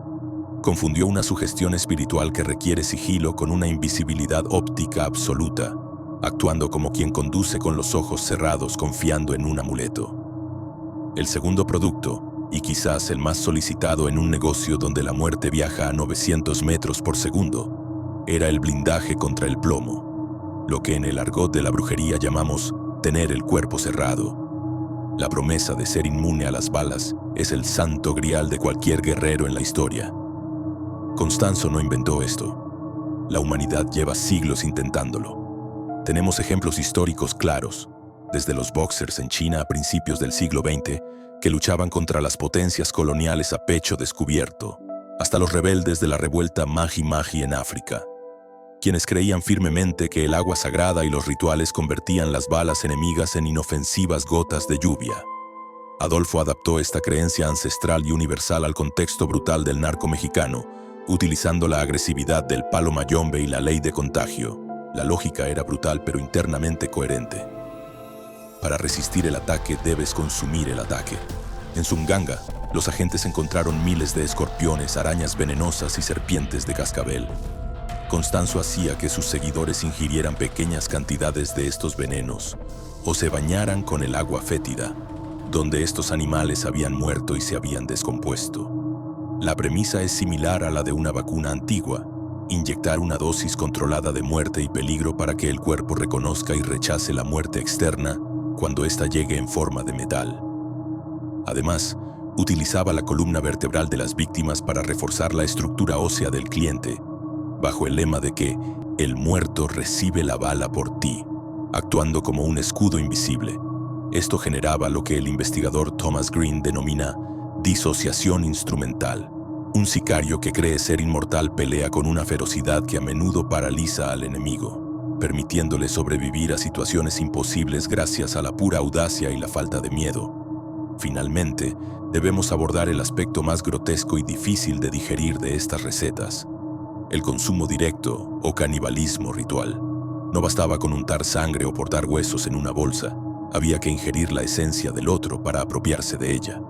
Confundió una sugestión espiritual que requiere sigilo con una invisibilidad óptica absoluta, actuando como quien conduce con los ojos cerrados confiando en un amuleto. El segundo producto, y quizás el más solicitado en un negocio donde la muerte viaja a 900 metros por segundo, era el blindaje contra el plomo, lo que en el argot de la brujería llamamos tener el cuerpo cerrado. La promesa de ser inmune a las balas es el santo grial de cualquier guerrero en la historia. Constanzo no inventó esto. La humanidad lleva siglos intentándolo. Tenemos ejemplos históricos claros, desde los boxers en China a principios del siglo XX, que luchaban contra las potencias coloniales a pecho descubierto, hasta los rebeldes de la revuelta Maji-Maji en África, quienes creían firmemente que el agua sagrada y los rituales convertían las balas enemigas en inofensivas gotas de lluvia. Adolfo adaptó esta creencia ancestral y universal al contexto brutal del narco mexicano, utilizando la agresividad del palo mayombe y la ley de contagio. La lógica era brutal pero internamente coherente. Para resistir el ataque debes consumir el ataque. En Sumganga, los agentes encontraron miles de escorpiones, arañas venenosas y serpientes de cascabel. Constanzo hacía que sus seguidores ingirieran pequeñas cantidades de estos venenos o se bañaran con el agua fétida, donde estos animales habían muerto y se habían descompuesto. La premisa es similar a la de una vacuna antigua: inyectar una dosis controlada de muerte y peligro para que el cuerpo reconozca y rechace la muerte externa cuando ésta llegue en forma de metal. Además, utilizaba la columna vertebral de las víctimas para reforzar la estructura ósea del cliente, bajo el lema de que el muerto recibe la bala por ti, actuando como un escudo invisible. Esto generaba lo que el investigador Thomas Green denomina disociación instrumental. Un sicario que cree ser inmortal pelea con una ferocidad que a menudo paraliza al enemigo, permitiéndole sobrevivir a situaciones imposibles gracias a la pura audacia y la falta de miedo. Finalmente, debemos abordar el aspecto más grotesco y difícil de digerir de estas recetas: el consumo directo o canibalismo ritual. No bastaba con untar sangre o portar huesos en una bolsa, había que ingerir la esencia del otro para apropiarse de ella.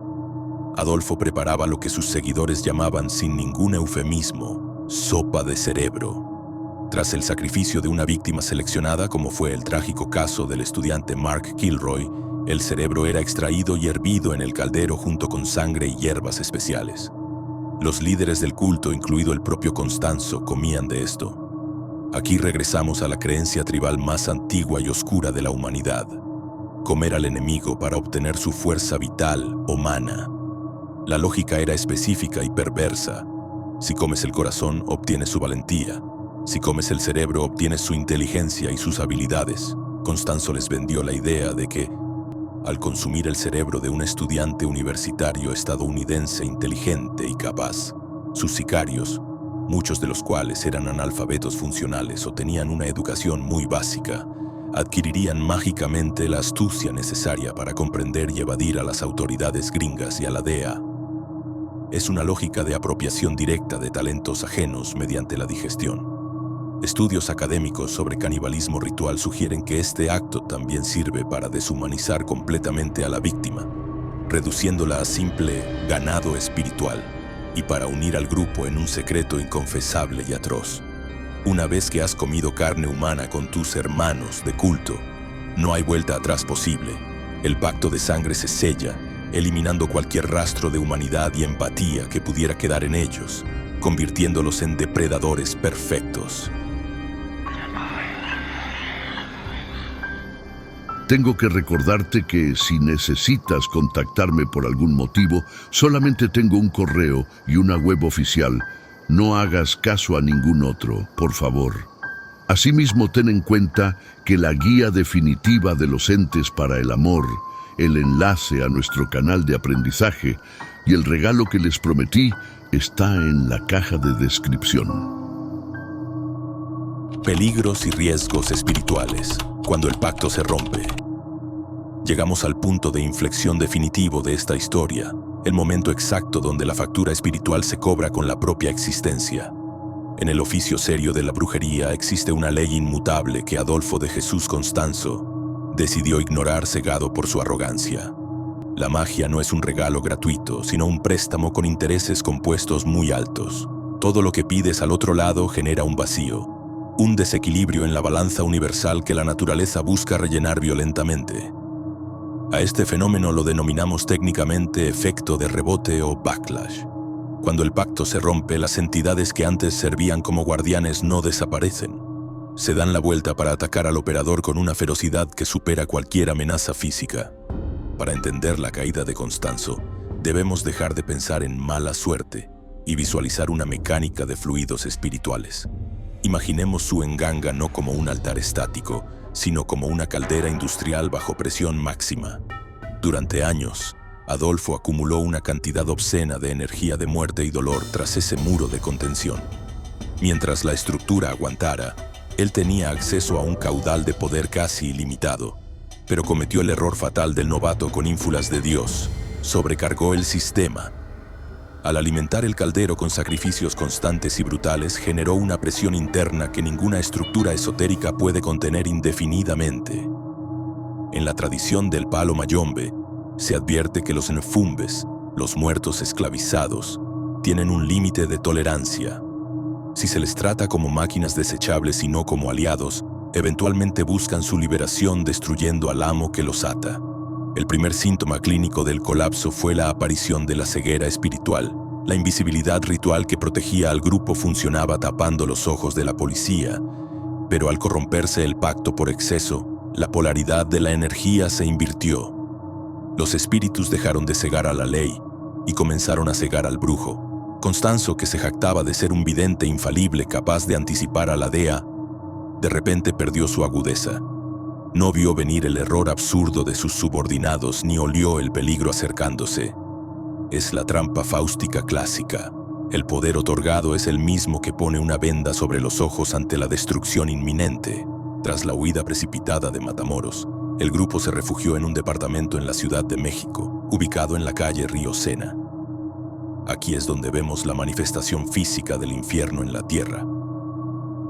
Adolfo preparaba lo que sus seguidores llamaban sin ningún eufemismo, sopa de cerebro. Tras el sacrificio de una víctima seleccionada, como fue el trágico caso del estudiante Mark Kilroy, el cerebro era extraído y hervido en el caldero junto con sangre y hierbas especiales. Los líderes del culto, incluido el propio Constanzo, comían de esto. Aquí regresamos a la creencia tribal más antigua y oscura de la humanidad: comer al enemigo para obtener su fuerza vital o mana. La lógica era específica y perversa. Si comes el corazón, obtienes su valentía. Si comes el cerebro, obtienes su inteligencia y sus habilidades. Constanzo les vendió la idea de que, al consumir el cerebro de un estudiante universitario estadounidense inteligente y capaz, sus sicarios, muchos de los cuales eran analfabetos funcionales o tenían una educación muy básica, adquirirían mágicamente la astucia necesaria para comprender y evadir a las autoridades gringas y a la DEA. Es una lógica de apropiación directa de talentos ajenos mediante la digestión. Estudios académicos sobre canibalismo ritual sugieren que este acto también sirve para deshumanizar completamente a la víctima, reduciéndola a simple ganado espiritual, y para unir al grupo en un secreto inconfesable y atroz. Una vez que has comido carne humana con tus hermanos de culto, no hay vuelta atrás posible. El pacto de sangre se sella, eliminando cualquier rastro de humanidad y empatía que pudiera quedar en ellos, convirtiéndolos en depredadores perfectos. Tengo que recordarte que si necesitas contactarme por algún motivo, solamente tengo un correo y una web oficial. No hagas caso a ningún otro, por favor. Asimismo, ten en cuenta que la guía definitiva de los entes para el amor, el enlace a nuestro canal de aprendizaje y el regalo que les prometí está en la caja de descripción. Peligros y riesgos espirituales cuando el pacto se rompe. Llegamos al punto de inflexión definitivo de esta historia, el momento exacto donde la factura espiritual se cobra con la propia existencia. En el oficio serio de la brujería existe una ley inmutable que Adolfo de Jesús Constanzo decidió ignorar, cegado por su arrogancia. La magia no es un regalo gratuito, sino un préstamo con intereses compuestos muy altos. Todo lo que pides al otro lado genera un vacío, un desequilibrio en la balanza universal que la naturaleza busca rellenar violentamente. A este fenómeno lo denominamos técnicamente efecto de rebote o backlash. Cuando el pacto se rompe, las entidades que antes servían como guardianes no desaparecen. Se dan la vuelta para atacar al operador con una ferocidad que supera cualquier amenaza física. Para entender la caída de Constanzo, debemos dejar de pensar en mala suerte y visualizar una mecánica de fluidos espirituales. Imaginemos su enganga no como un altar estático, sino como una caldera industrial bajo presión máxima. Durante años, Adolfo acumuló una cantidad obscena de energía de muerte y dolor tras ese muro de contención. Mientras la estructura aguantara, él tenía acceso a un caudal de poder casi ilimitado, pero cometió el error fatal del novato con ínfulas de Dios: sobrecargó el sistema. Al alimentar el caldero con sacrificios constantes y brutales, generó una presión interna que ninguna estructura esotérica puede contener indefinidamente. En la tradición del palo mayombe, se advierte que los nefumbes, los muertos esclavizados, tienen un límite de tolerancia. Si se les trata como máquinas desechables y no como aliados, eventualmente buscan su liberación destruyendo al amo que los ata. El primer síntoma clínico del colapso fue la aparición de la ceguera espiritual. La invisibilidad ritual que protegía al grupo funcionaba tapando los ojos de la policía, pero al corromperse el pacto por exceso, la polaridad de la energía se invirtió. Los espíritus dejaron de cegar a la ley y comenzaron a cegar al brujo. Constanzo, que se jactaba de ser un vidente infalible capaz de anticipar a la DEA, de repente perdió su agudeza. No vio venir el error absurdo de sus subordinados ni olió el peligro acercándose. Es la trampa fáustica clásica. El poder otorgado es el mismo que pone una venda sobre los ojos ante la destrucción inminente. Tras la huida precipitada de Matamoros, El grupo se refugió en un departamento en la Ciudad de México, ubicado en la calle Río Sena. Aquí es donde vemos la manifestación física del infierno en la tierra.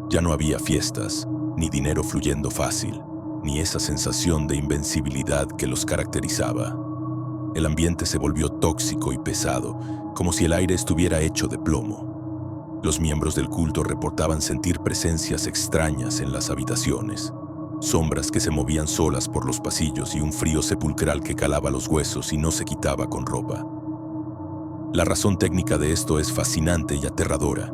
Ya no había fiestas, ni dinero fluyendo fácil, ni esa sensación de invencibilidad que los caracterizaba. El ambiente se volvió tóxico y pesado, como si el aire estuviera hecho de plomo. Los miembros del culto reportaban sentir presencias extrañas en las habitaciones, sombras que se movían solas por los pasillos y un frío sepulcral que calaba los huesos y no se quitaba con ropa. La razón técnica de esto es fascinante y aterradora.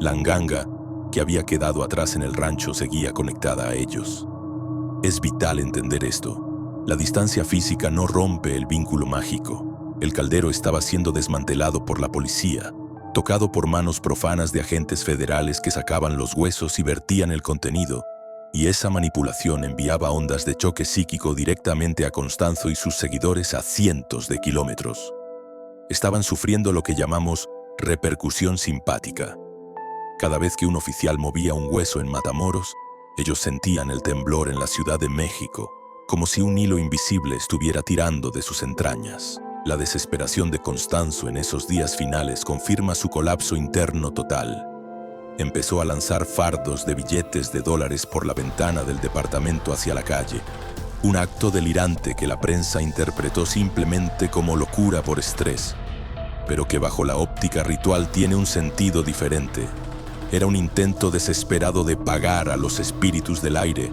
La nganga, que había quedado atrás en el rancho, seguía conectada a ellos. Es vital entender esto. La distancia física no rompe el vínculo mágico. El caldero estaba siendo desmantelado por la policía, tocado por manos profanas de agentes federales que sacaban los huesos y vertían el contenido, y esa manipulación enviaba ondas de choque psíquico directamente a Constanzo y sus seguidores a cientos de kilómetros. Estaban sufriendo lo que llamamos repercusión simpática. Cada vez que un oficial movía un hueso en Matamoros, ellos sentían el temblor en la Ciudad de México, como si un hilo invisible estuviera tirando de sus entrañas. La desesperación de Constanzo en esos días finales confirma su colapso interno total. Empezó a lanzar fardos de billetes de dólares por la ventana del departamento hacia la calle, un acto delirante que la prensa interpretó simplemente como locura por estrés, pero que bajo la óptica ritual tiene un sentido diferente. Era un intento desesperado de pagar a los espíritus del aire,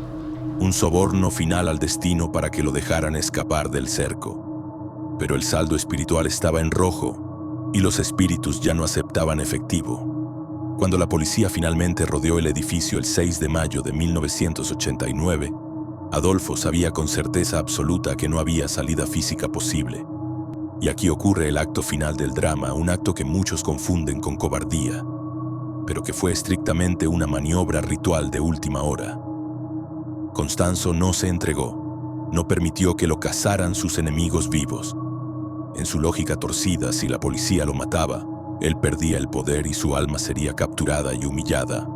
un soborno final al destino para que lo dejaran escapar del cerco. Pero el saldo espiritual estaba en rojo y los espíritus ya no aceptaban efectivo. Cuando la policía finalmente rodeó el edificio el 6 de mayo de 1989, Adolfo sabía con certeza absoluta que no había salida física posible. Y aquí ocurre el acto final del drama, un acto que muchos confunden con cobardía, pero que fue estrictamente una maniobra ritual de última hora. Constanzo no se entregó, no permitió que lo cazaran sus enemigos vivos. En su lógica torcida, si la policía lo mataba, él perdía el poder y su alma sería capturada y humillada.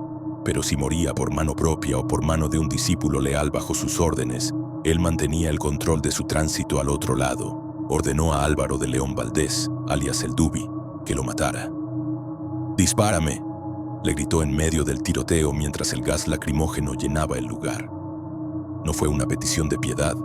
Pero si moría por mano propia o por mano de un discípulo leal bajo sus órdenes, él mantenía el control de su tránsito al otro lado. Ordenó a Álvaro de León Valdés, alias el Dubi, que lo matara. «¡Dispárame!», le gritó en medio del tiroteo mientras el gas lacrimógeno llenaba el lugar. No fue una petición de piedad,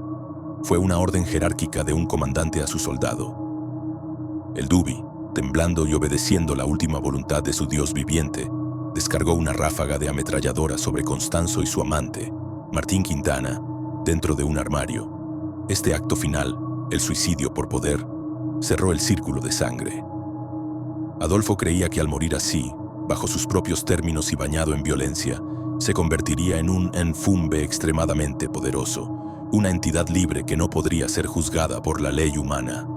fue una orden jerárquica de un comandante a su soldado. El Dubi, temblando y obedeciendo la última voluntad de su Dios viviente, descargó una ráfaga de ametralladora sobre Constanzo y su amante, Martín Quintana, dentro de un armario. Este acto final, el suicidio por poder, cerró el círculo de sangre. Adolfo creía que al morir así, bajo sus propios términos y bañado en violencia, se convertiría en un enfumbe extremadamente poderoso, una entidad libre que no podría ser juzgada por la ley humana.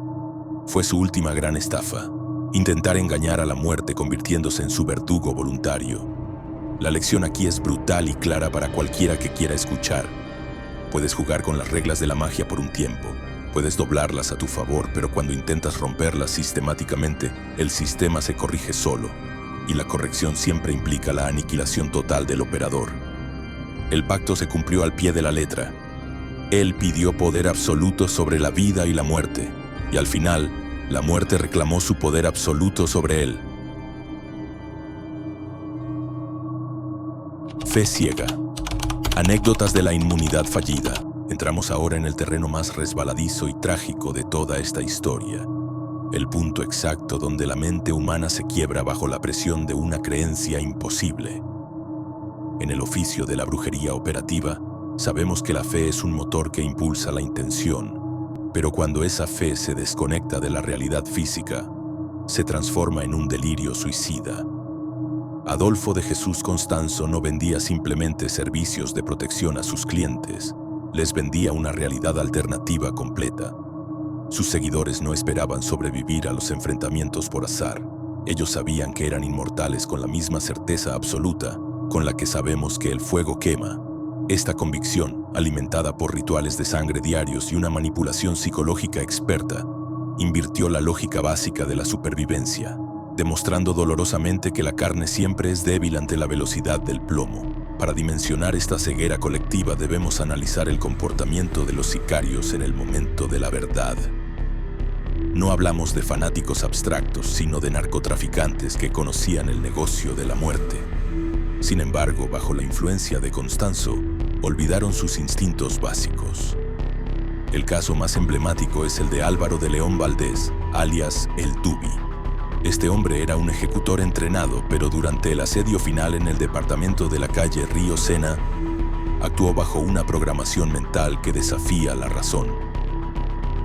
Fue su última gran estafa, intentar engañar a la muerte convirtiéndose en su verdugo voluntario. La lección aquí es brutal y clara para cualquiera que quiera escuchar. Puedes jugar con las reglas de la magia por un tiempo, puedes doblarlas a tu favor, pero cuando intentas romperlas sistemáticamente, el sistema se corrige solo. Y la corrección siempre implica la aniquilación total del operador. El pacto se cumplió al pie de la letra. Él pidió poder absoluto sobre la vida y la muerte, y al final, la muerte reclamó su poder absoluto sobre él. Fe ciega. Anécdotas de la inmunidad fallida. Entramos ahora en el terreno más resbaladizo y trágico de toda esta historia. El punto exacto donde la mente humana se quiebra bajo la presión de una creencia imposible. En el oficio de la brujería operativa, sabemos que la fe es un motor que impulsa la intención, pero cuando esa fe se desconecta de la realidad física, se transforma en un delirio suicida. Adolfo de Jesús Constanzo no vendía simplemente servicios de protección a sus clientes, les vendía una realidad alternativa completa. Sus seguidores no esperaban sobrevivir a los enfrentamientos por azar. Ellos sabían que eran inmortales con la misma certeza absoluta con la que sabemos que el fuego quema. Esta convicción, alimentada por rituales de sangre diarios y una manipulación psicológica experta, invirtió la lógica básica de la supervivencia, demostrando dolorosamente que la carne siempre es débil ante la velocidad del plomo. Para dimensionar esta ceguera colectiva debemos analizar el comportamiento de los sicarios en el momento de la verdad. No hablamos de fanáticos abstractos, sino de narcotraficantes que conocían el negocio de la muerte. Sin embargo, bajo la influencia de Constanzo, olvidaron sus instintos básicos. El caso más emblemático es el de Álvaro de León Valdés, alias El Tubi. Este hombre era un ejecutor entrenado, pero durante el asedio final en el departamento de la calle Río Sena, actuó bajo una programación mental que desafía la razón.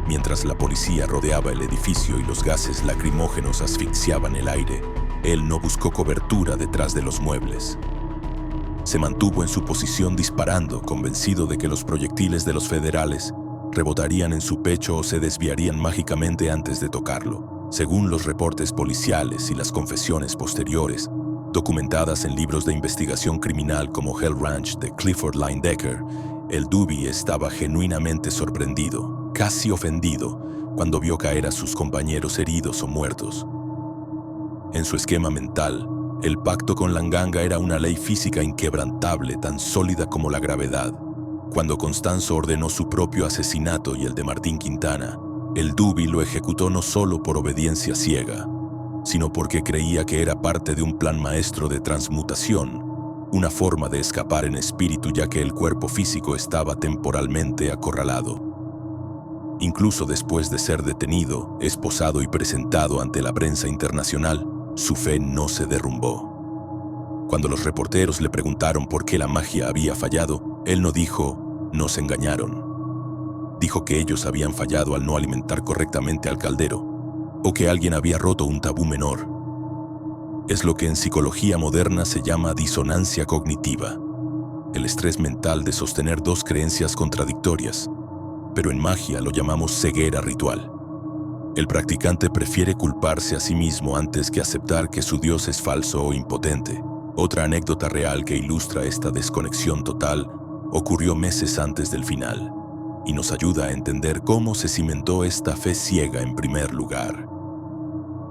Mientras la policía rodeaba el edificio y los gases lacrimógenos asfixiaban el aire, él no buscó cobertura detrás de los muebles. Se mantuvo en su posición disparando, convencido de que los proyectiles de los federales rebotarían en su pecho o se desviarían mágicamente antes de tocarlo. Según los reportes policiales y las confesiones posteriores, documentadas en libros de investigación criminal como Hell Ranch de Clifford Leyendecker, el Tubi estaba genuinamente sorprendido, casi ofendido, cuando vio caer a sus compañeros heridos o muertos. En su esquema mental, el pacto con la ganga era una ley física inquebrantable, tan sólida como la gravedad. Cuando Constanzo ordenó su propio asesinato y el de Martín Quintana, el Tubi lo ejecutó no solo por obediencia ciega, sino porque creía que era parte de un plan maestro de transmutación, una forma de escapar en espíritu ya que el cuerpo físico estaba temporalmente acorralado. Incluso después de ser detenido, esposado y presentado ante la prensa internacional, su fe no se derrumbó. Cuando los reporteros le preguntaron por qué la magia había fallado, él no dijo, "Nos engañaron". Dijo que ellos habían fallado al no alimentar correctamente al caldero, o que alguien había roto un tabú menor. Es lo que en psicología moderna se llama disonancia cognitiva, el estrés mental de sostener dos creencias contradictorias, pero en magia lo llamamos ceguera ritual. El practicante prefiere culparse a sí mismo antes que aceptar que su Dios es falso o impotente. Otra anécdota real que ilustra esta desconexión total ocurrió meses antes del final, y nos ayuda a entender cómo se cimentó esta fe ciega en primer lugar.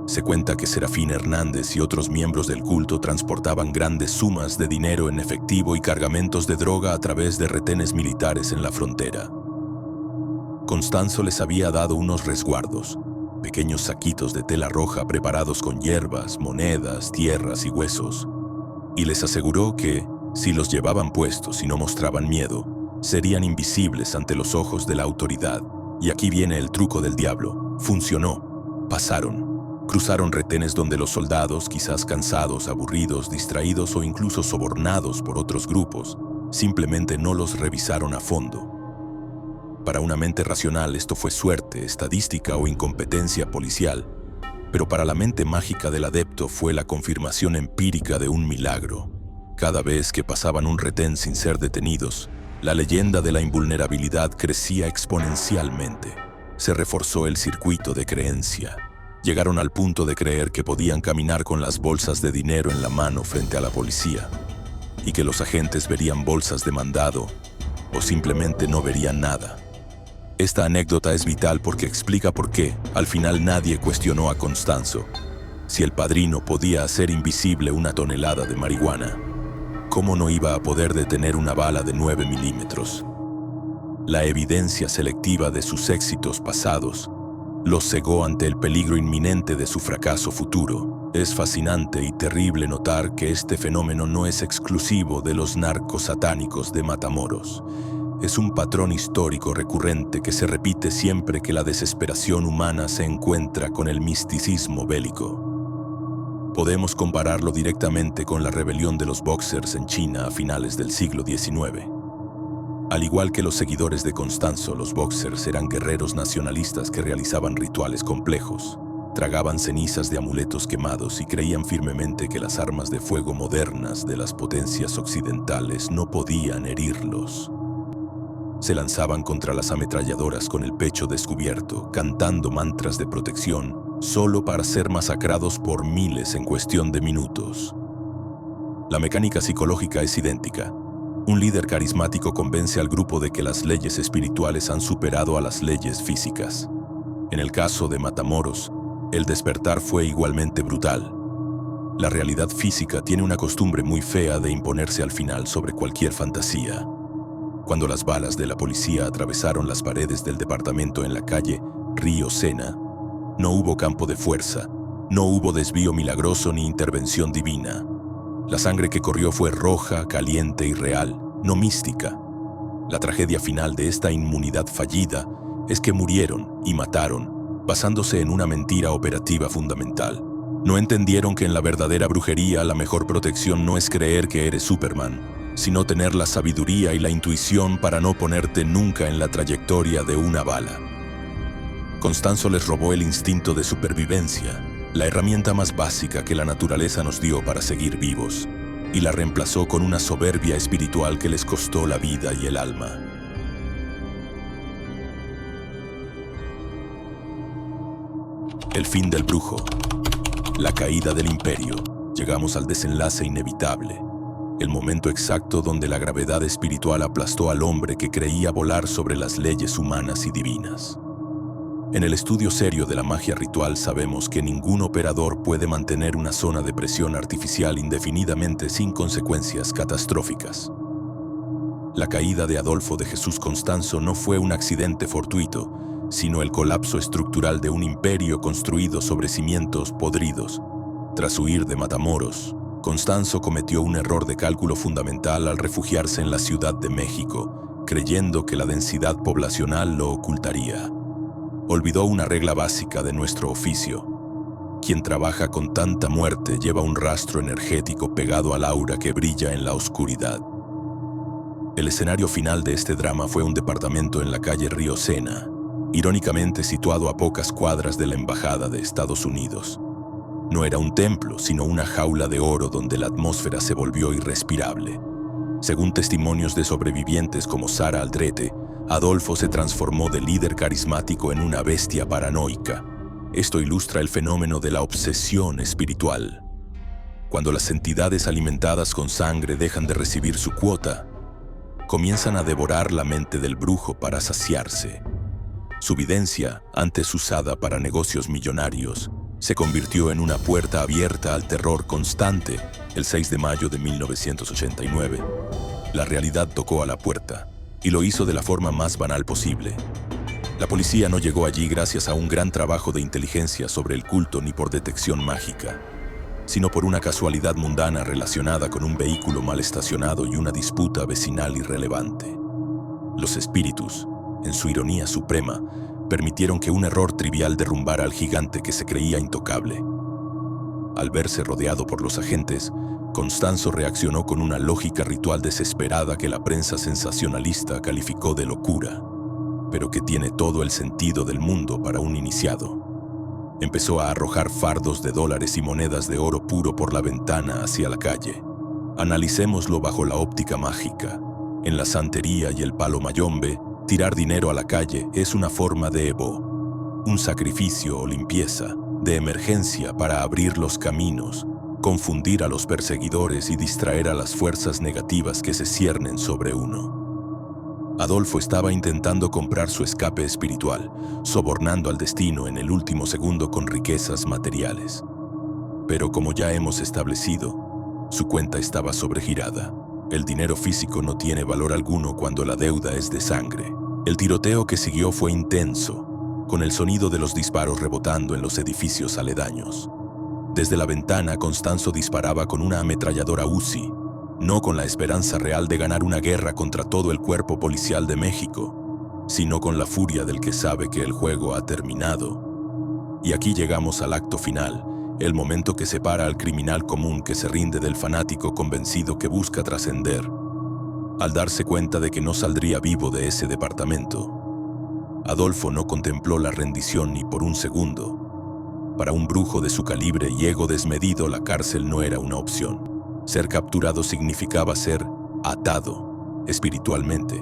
Se cuenta que Serafín Hernández y otros miembros del culto transportaban grandes sumas de dinero en efectivo y cargamentos de droga a través de retenes militares en la frontera. Constanzo les había dado unos resguardos, pequeños saquitos de tela roja preparados con hierbas, monedas, tierras y huesos, y les aseguró que, si los llevaban puestos y no mostraban miedo, serían invisibles ante los ojos de la autoridad. Y aquí viene el truco del diablo. Funcionó. Pasaron. Cruzaron retenes donde los soldados, quizás cansados, aburridos, distraídos o incluso sobornados por otros grupos, simplemente no los revisaron a fondo. Para una mente racional esto fue suerte, estadística o incompetencia policial, pero para la mente mágica del adepto fue la confirmación empírica de un milagro. Cada vez que pasaban un retén sin ser detenidos, la leyenda de la invulnerabilidad crecía exponencialmente. Se reforzó el circuito de creencia. Llegaron al punto de creer que podían caminar con las bolsas de dinero en la mano frente a la policía, y que los agentes verían bolsas de mandado o simplemente no verían nada. Esta anécdota es vital porque explica por qué, al final, nadie cuestionó a Constanzo. Si el padrino podía hacer invisible una tonelada de marihuana, ¿cómo no iba a poder detener una bala de 9 milímetros? La evidencia selectiva de sus éxitos pasados los cegó ante el peligro inminente de su fracaso futuro. Es fascinante y terrible notar que este fenómeno no es exclusivo de los narcos satánicos de Matamoros. Es un patrón histórico recurrente que se repite siempre que la desesperación humana se encuentra con el misticismo bélico. Podemos compararlo directamente con la rebelión de los Boxers en China a finales del siglo XIX. Al igual que los seguidores de Constanzo, los Boxers eran guerreros nacionalistas que realizaban rituales complejos, tragaban cenizas de amuletos quemados y creían firmemente que las armas de fuego modernas de las potencias occidentales no podían herirlos. Se lanzaban contra las ametralladoras con el pecho descubierto, cantando mantras de protección, solo para ser masacrados por miles en cuestión de minutos. La mecánica psicológica es idéntica. Un líder carismático convence al grupo de que las leyes espirituales han superado a las leyes físicas. En el caso de Matamoros, el despertar fue igualmente brutal. La realidad física tiene una costumbre muy fea de imponerse al final sobre cualquier fantasía. Cuando las balas de la policía atravesaron las paredes del departamento en la calle Río Sena, no hubo campo de fuerza, no hubo desvío milagroso ni intervención divina. La sangre que corrió fue roja, caliente y real, no mística. La tragedia final de esta inmunidad fallida es que murieron y mataron, basándose en una mentira operativa fundamental. No entendieron que en la verdadera brujería la mejor protección no es creer que eres Superman, sino tener la sabiduría y la intuición para no ponerte nunca en la trayectoria de una bala. Constanzo les robó el instinto de supervivencia, la herramienta más básica que la naturaleza nos dio para seguir vivos, y la reemplazó con una soberbia espiritual que les costó la vida y el alma. El fin del brujo. La caída del imperio. Llegamos al desenlace inevitable. El momento exacto donde la gravedad espiritual aplastó al hombre que creía volar sobre las leyes humanas y divinas. En el estudio serio de la magia ritual sabemos que ningún operador puede mantener una zona de presión artificial indefinidamente sin consecuencias catastróficas. La caída de Adolfo de Jesús Constanzo no fue un accidente fortuito, sino el colapso estructural de un imperio construido sobre cimientos podridos. Tras huir de Matamoros, Constanzo cometió un error de cálculo fundamental al refugiarse en la Ciudad de México, creyendo que la densidad poblacional lo ocultaría. Olvidó una regla básica de nuestro oficio. Quien trabaja con tanta muerte lleva un rastro energético pegado al aura que brilla en la oscuridad. El escenario final de este drama fue un departamento en la calle Río Sena, irónicamente situado a pocas cuadras de la Embajada de Estados Unidos. No era un templo, sino una jaula de oro donde la atmósfera se volvió irrespirable. Según testimonios de sobrevivientes como Sara Aldrete, Adolfo se transformó de líder carismático en una bestia paranoica. Esto ilustra el fenómeno de la obsesión espiritual. Cuando las entidades alimentadas con sangre dejan de recibir su cuota, comienzan a devorar la mente del brujo para saciarse. Su videncia, antes usada para negocios millonarios, se convirtió en una puerta abierta al terror constante. El 6 de mayo de 1989, la realidad tocó a la puerta, y lo hizo de la forma más banal posible. La policía no llegó allí gracias a un gran trabajo de inteligencia sobre el culto ni por detección mágica, sino por una casualidad mundana relacionada con un vehículo mal estacionado y una disputa vecinal irrelevante. Los espíritus, en su ironía suprema, permitieron que un error trivial derrumbara al gigante que se creía intocable. Al verse rodeado por los agentes, Constanzo reaccionó con una lógica ritual desesperada que la prensa sensacionalista calificó de locura, pero que tiene todo el sentido del mundo para un iniciado. Empezó a arrojar fardos de dólares y monedas de oro puro por la ventana hacia la calle. Analicémoslo bajo la óptica mágica. En la santería y el palo mayombe, tirar dinero a la calle es una forma de Evo, un sacrificio o limpieza, de emergencia para abrir los caminos, confundir a los perseguidores y distraer a las fuerzas negativas que se ciernen sobre uno. Adolfo estaba intentando comprar su escape espiritual, sobornando al destino en el último segundo con riquezas materiales. Pero como ya hemos establecido, su cuenta estaba sobregirada. El dinero físico no tiene valor alguno cuando la deuda es de sangre. El tiroteo que siguió fue intenso, con el sonido de los disparos rebotando en los edificios aledaños. Desde la ventana, Constanzo disparaba con una ametralladora Uzi, no con la esperanza real de ganar una guerra contra todo el cuerpo policial de México, sino con la furia del que sabe que el juego ha terminado. Y aquí llegamos al acto final, el momento que separa al criminal común que se rinde del fanático convencido que busca trascender. Al darse cuenta de que no saldría vivo de ese departamento, Adolfo no contempló la rendición ni por un segundo. Para un brujo de su calibre y ego desmedido, la cárcel no era una opción. Ser capturado significaba ser atado espiritualmente,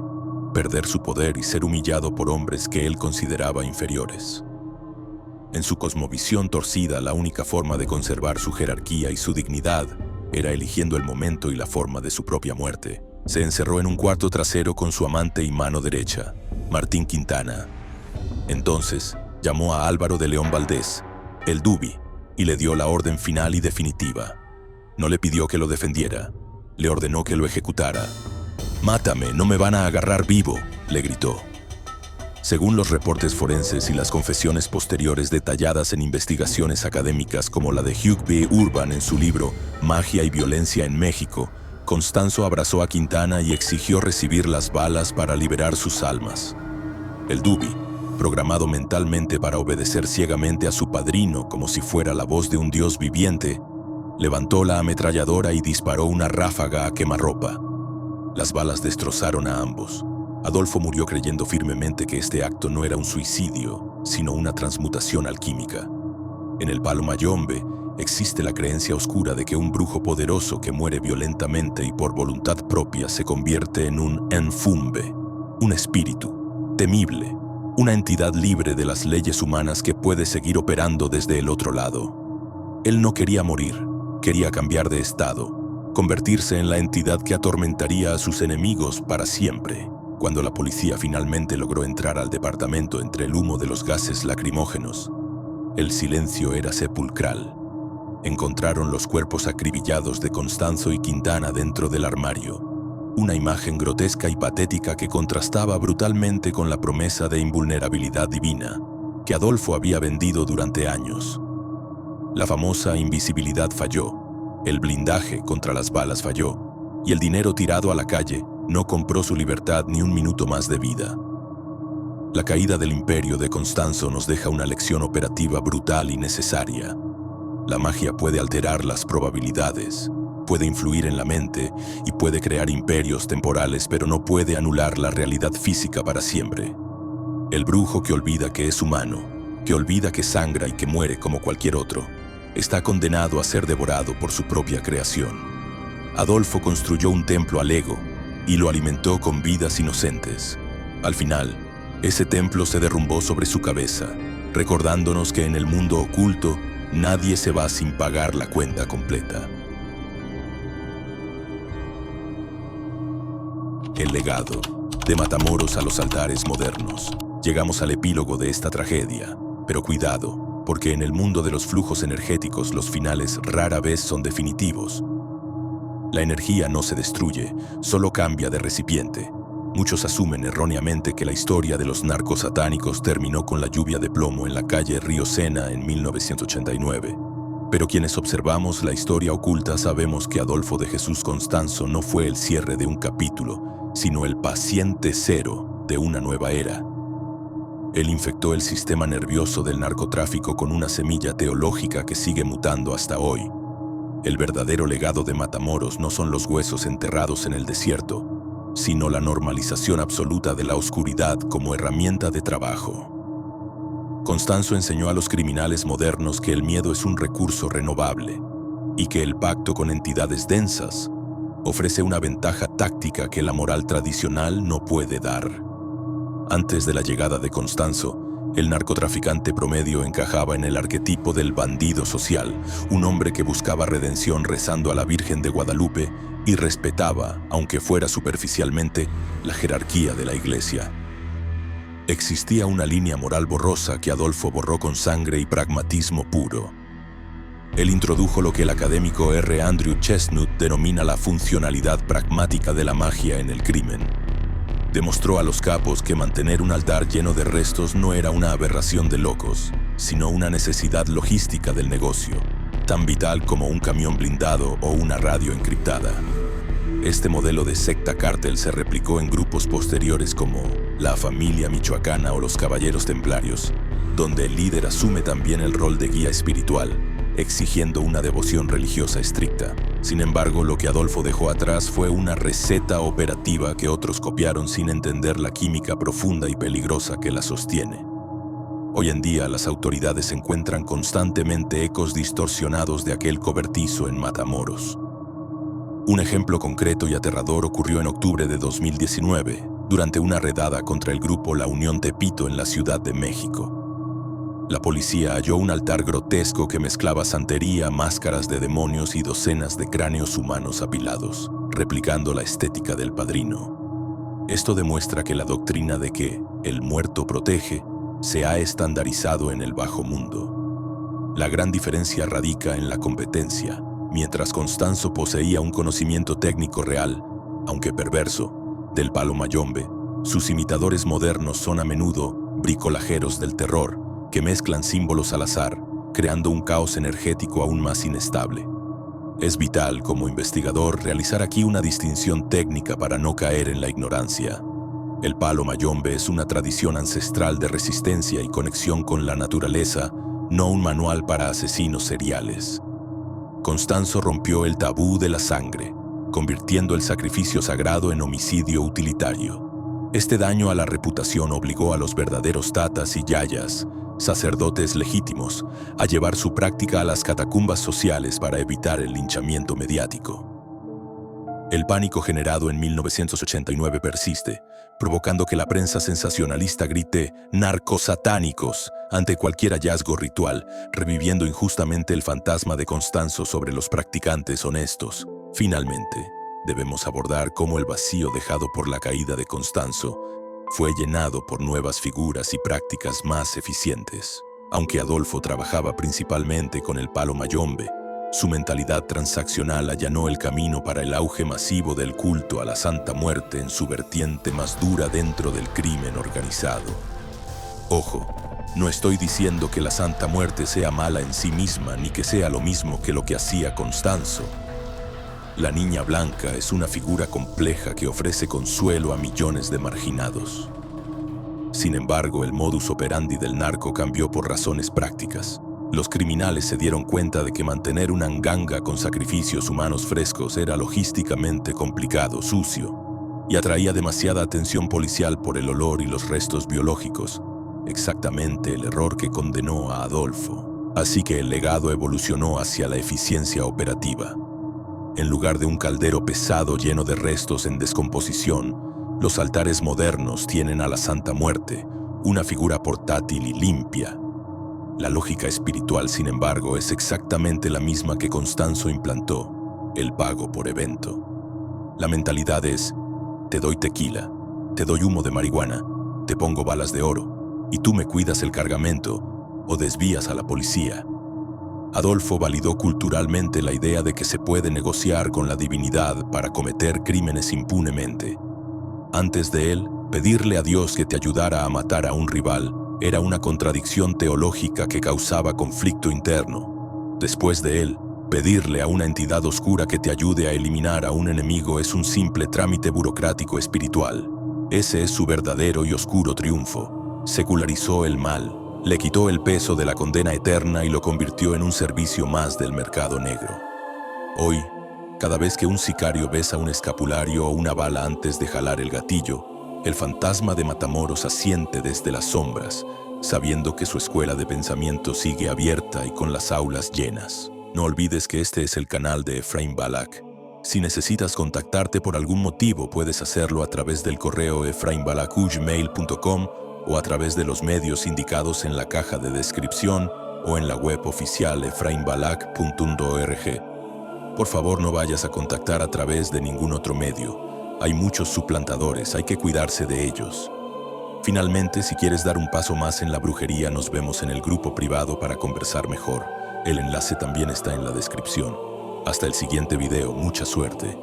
perder su poder y ser humillado por hombres que él consideraba inferiores. En su cosmovisión torcida, la única forma de conservar su jerarquía y su dignidad era eligiendo el momento y la forma de su propia muerte. Se encerró en un cuarto trasero con su amante y mano derecha, Martín Quintana. Entonces, llamó a Álvaro de León Valdés, el Dubi, y le dio la orden final y definitiva. No le pidió que lo defendiera, le ordenó que lo ejecutara. «Mátame, no me van a agarrar vivo», le gritó. Según los reportes forenses y las confesiones posteriores detalladas en investigaciones académicas como la de Hugh B. Urban en su libro Magia y Violencia en México, Constanzo abrazó a Quintana y exigió recibir las balas para liberar sus almas. El Dubi, programado mentalmente para obedecer ciegamente a su padrino como si fuera la voz de un dios viviente, levantó la ametralladora y disparó una ráfaga a quemarropa. Las balas destrozaron a ambos. Adolfo murió creyendo firmemente que este acto no era un suicidio, sino una transmutación alquímica. En el Palo Mayombe existe la creencia oscura de que un brujo poderoso que muere violentamente y por voluntad propia se convierte en un enfumbe, un espíritu temible, una entidad libre de las leyes humanas que puede seguir operando desde el otro lado. Él no quería morir, quería cambiar de estado, convertirse en la entidad que atormentaría a sus enemigos para siempre. Cuando la policía finalmente logró entrar al departamento entre el humo de los gases lacrimógenos, el silencio era sepulcral. Encontraron los cuerpos acribillados de Constanzo y Quintana dentro del armario, una imagen grotesca y patética que contrastaba brutalmente con la promesa de invulnerabilidad divina que Adolfo había vendido durante años. La famosa invisibilidad falló, el blindaje contra las balas falló, y el dinero tirado a la calle no compró su libertad ni un minuto más de vida. La caída del imperio de Constanzo nos deja una lección operativa brutal y necesaria. La magia puede alterar las probabilidades, puede influir en la mente y puede crear imperios temporales, pero no puede anular la realidad física para siempre. El brujo que olvida que es humano, que olvida que sangra y que muere como cualquier otro, está condenado a ser devorado por su propia creación. Adolfo construyó un templo al ego y lo alimentó con vidas inocentes. Al final, ese templo se derrumbó sobre su cabeza, recordándonos que en el mundo oculto nadie se va sin pagar la cuenta completa. El legado, de Matamoros a los altares modernos. Llegamos al epílogo de esta tragedia, pero cuidado, porque en el mundo de los flujos energéticos los finales rara vez son definitivos. La energía no se destruye, solo cambia de recipiente. Muchos asumen erróneamente que la historia de los narcos satánicos terminó con la lluvia de plomo en la calle Río Sena en 1989. Pero quienes observamos la historia oculta sabemos que Adolfo de Jesús Constanzo no fue el cierre de un capítulo, sino el paciente cero de una nueva era. Él infectó el sistema nervioso del narcotráfico con una semilla teológica que sigue mutando hasta hoy. El verdadero legado de Matamoros no son los huesos enterrados en el desierto, sino la normalización absoluta de la oscuridad como herramienta de trabajo. Constanzo enseñó a los criminales modernos que el miedo es un recurso renovable y que el pacto con entidades densas ofrece una ventaja táctica que la moral tradicional no puede dar. Antes de la llegada de Constanzo, el narcotraficante promedio encajaba en el arquetipo del bandido social, un hombre que buscaba redención rezando a la Virgen de Guadalupe y respetaba, aunque fuera superficialmente, la jerarquía de la iglesia. Existía una línea moral borrosa que Adolfo borró con sangre y pragmatismo puro. Él introdujo lo que el académico R. Andrew Chestnut denomina la funcionalidad pragmática de la magia en el crimen. Demostró a los capos que mantener un altar lleno de restos no era una aberración de locos, sino una necesidad logística del negocio, tan vital como un camión blindado o una radio encriptada. Este modelo de secta cártel se replicó en grupos posteriores como la Familia Michoacana o los Caballeros Templarios, donde el líder asume también el rol de guía espiritual, exigiendo una devoción religiosa estricta. Sin embargo, lo que Adolfo dejó atrás fue una receta operativa que otros copiaron sin entender la química profunda y peligrosa que la sostiene. Hoy en día, las autoridades encuentran constantemente ecos distorsionados de aquel cobertizo en Matamoros. Un ejemplo concreto y aterrador ocurrió en octubre de 2019, durante una redada contra el grupo La Unión Tepito en la Ciudad de México. La policía halló un altar grotesco que mezclaba santería, máscaras de demonios y docenas de cráneos humanos apilados, replicando la estética del padrino. Esto demuestra que la doctrina de que el muerto protege se ha estandarizado en el bajo mundo. La gran diferencia radica en la competencia. mientras Constanzo poseía un conocimiento técnico real, aunque perverso, del palo mayombe. Sus imitadores modernos son a menudo bricolajeros del terror, que mezclan símbolos al azar, creando un caos energético aún más inestable. Es vital, como investigador, realizar aquí una distinción técnica para no caer en la ignorancia. El palo mayombe es una tradición ancestral de resistencia y conexión con la naturaleza, no un manual para asesinos seriales. Constanzo rompió el tabú de la sangre, convirtiendo el sacrificio sagrado en homicidio utilitario. Este daño a la reputación obligó a los verdaderos tatas y yayas, sacerdotes legítimos, a llevar su práctica a las catacumbas sociales para evitar el linchamiento mediático. El pánico generado en 1989 persiste, provocando que la prensa sensacionalista grite «narcosatánicos» ante cualquier hallazgo ritual, reviviendo injustamente el fantasma de Constanzo sobre los practicantes honestos. Finalmente, debemos abordar cómo el vacío dejado por la caída de Constanzo fue llenado por nuevas figuras y prácticas más eficientes. Aunque Adolfo trabajaba principalmente con el palo mayombe, su mentalidad transaccional allanó el camino para el auge masivo del culto a la Santa Muerte en su vertiente más dura dentro del crimen organizado. Ojo, no estoy diciendo que la Santa Muerte sea mala en sí misma ni que sea lo mismo que lo que hacía Constanzo. La Niña Blanca es una figura compleja que ofrece consuelo a millones de marginados. Sin embargo, el modus operandi del narco cambió por razones prácticas. Los criminales se dieron cuenta de que mantener una nganga con sacrificios humanos frescos era logísticamente complicado, sucio, y atraía demasiada atención policial por el olor y los restos biológicos, exactamente el error que condenó a Adolfo. Así que el legado evolucionó hacia la eficiencia operativa. En lugar de un caldero pesado lleno de restos en descomposición, los altares modernos tienen a la Santa Muerte, una figura portátil y limpia. La lógica espiritual, sin embargo, es exactamente la misma que Constanzo implantó: el pago por evento. La mentalidad es: te doy tequila, te doy humo de marihuana, te pongo balas de oro, y tú me cuidas el cargamento o desvías a la policía. Adolfo validó culturalmente la idea de que se puede negociar con la divinidad para cometer crímenes impunemente. Antes de él, pedirle a Dios que te ayudara a matar a un rival era una contradicción teológica que causaba conflicto interno. Después de él, pedirle a una entidad oscura que te ayude a eliminar a un enemigo es un simple trámite burocrático espiritual. Ese es su verdadero y oscuro triunfo. Secularizó el mal, le quitó el peso de la condena eterna y lo convirtió en un servicio más del mercado negro. Hoy, cada vez que un sicario besa un escapulario o una bala antes de jalar el gatillo, el fantasma de Matamoros asiente desde las sombras, sabiendo que su escuela de pensamiento sigue abierta y con las aulas llenas. No olvides que este es el canal de Efraín Balak. Si necesitas contactarte por algún motivo, puedes hacerlo a través del correo efrainbalak@gmail.com o a través de los medios indicados en la caja de descripción o en la web oficial efrainbalak.org. Por favor, no vayas a contactar a través de ningún otro medio. Hay muchos suplantadores, hay que cuidarse de ellos. Finalmente, si quieres dar un paso más en la brujería, nos vemos en el grupo privado para conversar mejor. El enlace también está en la descripción. Hasta el siguiente video, mucha suerte.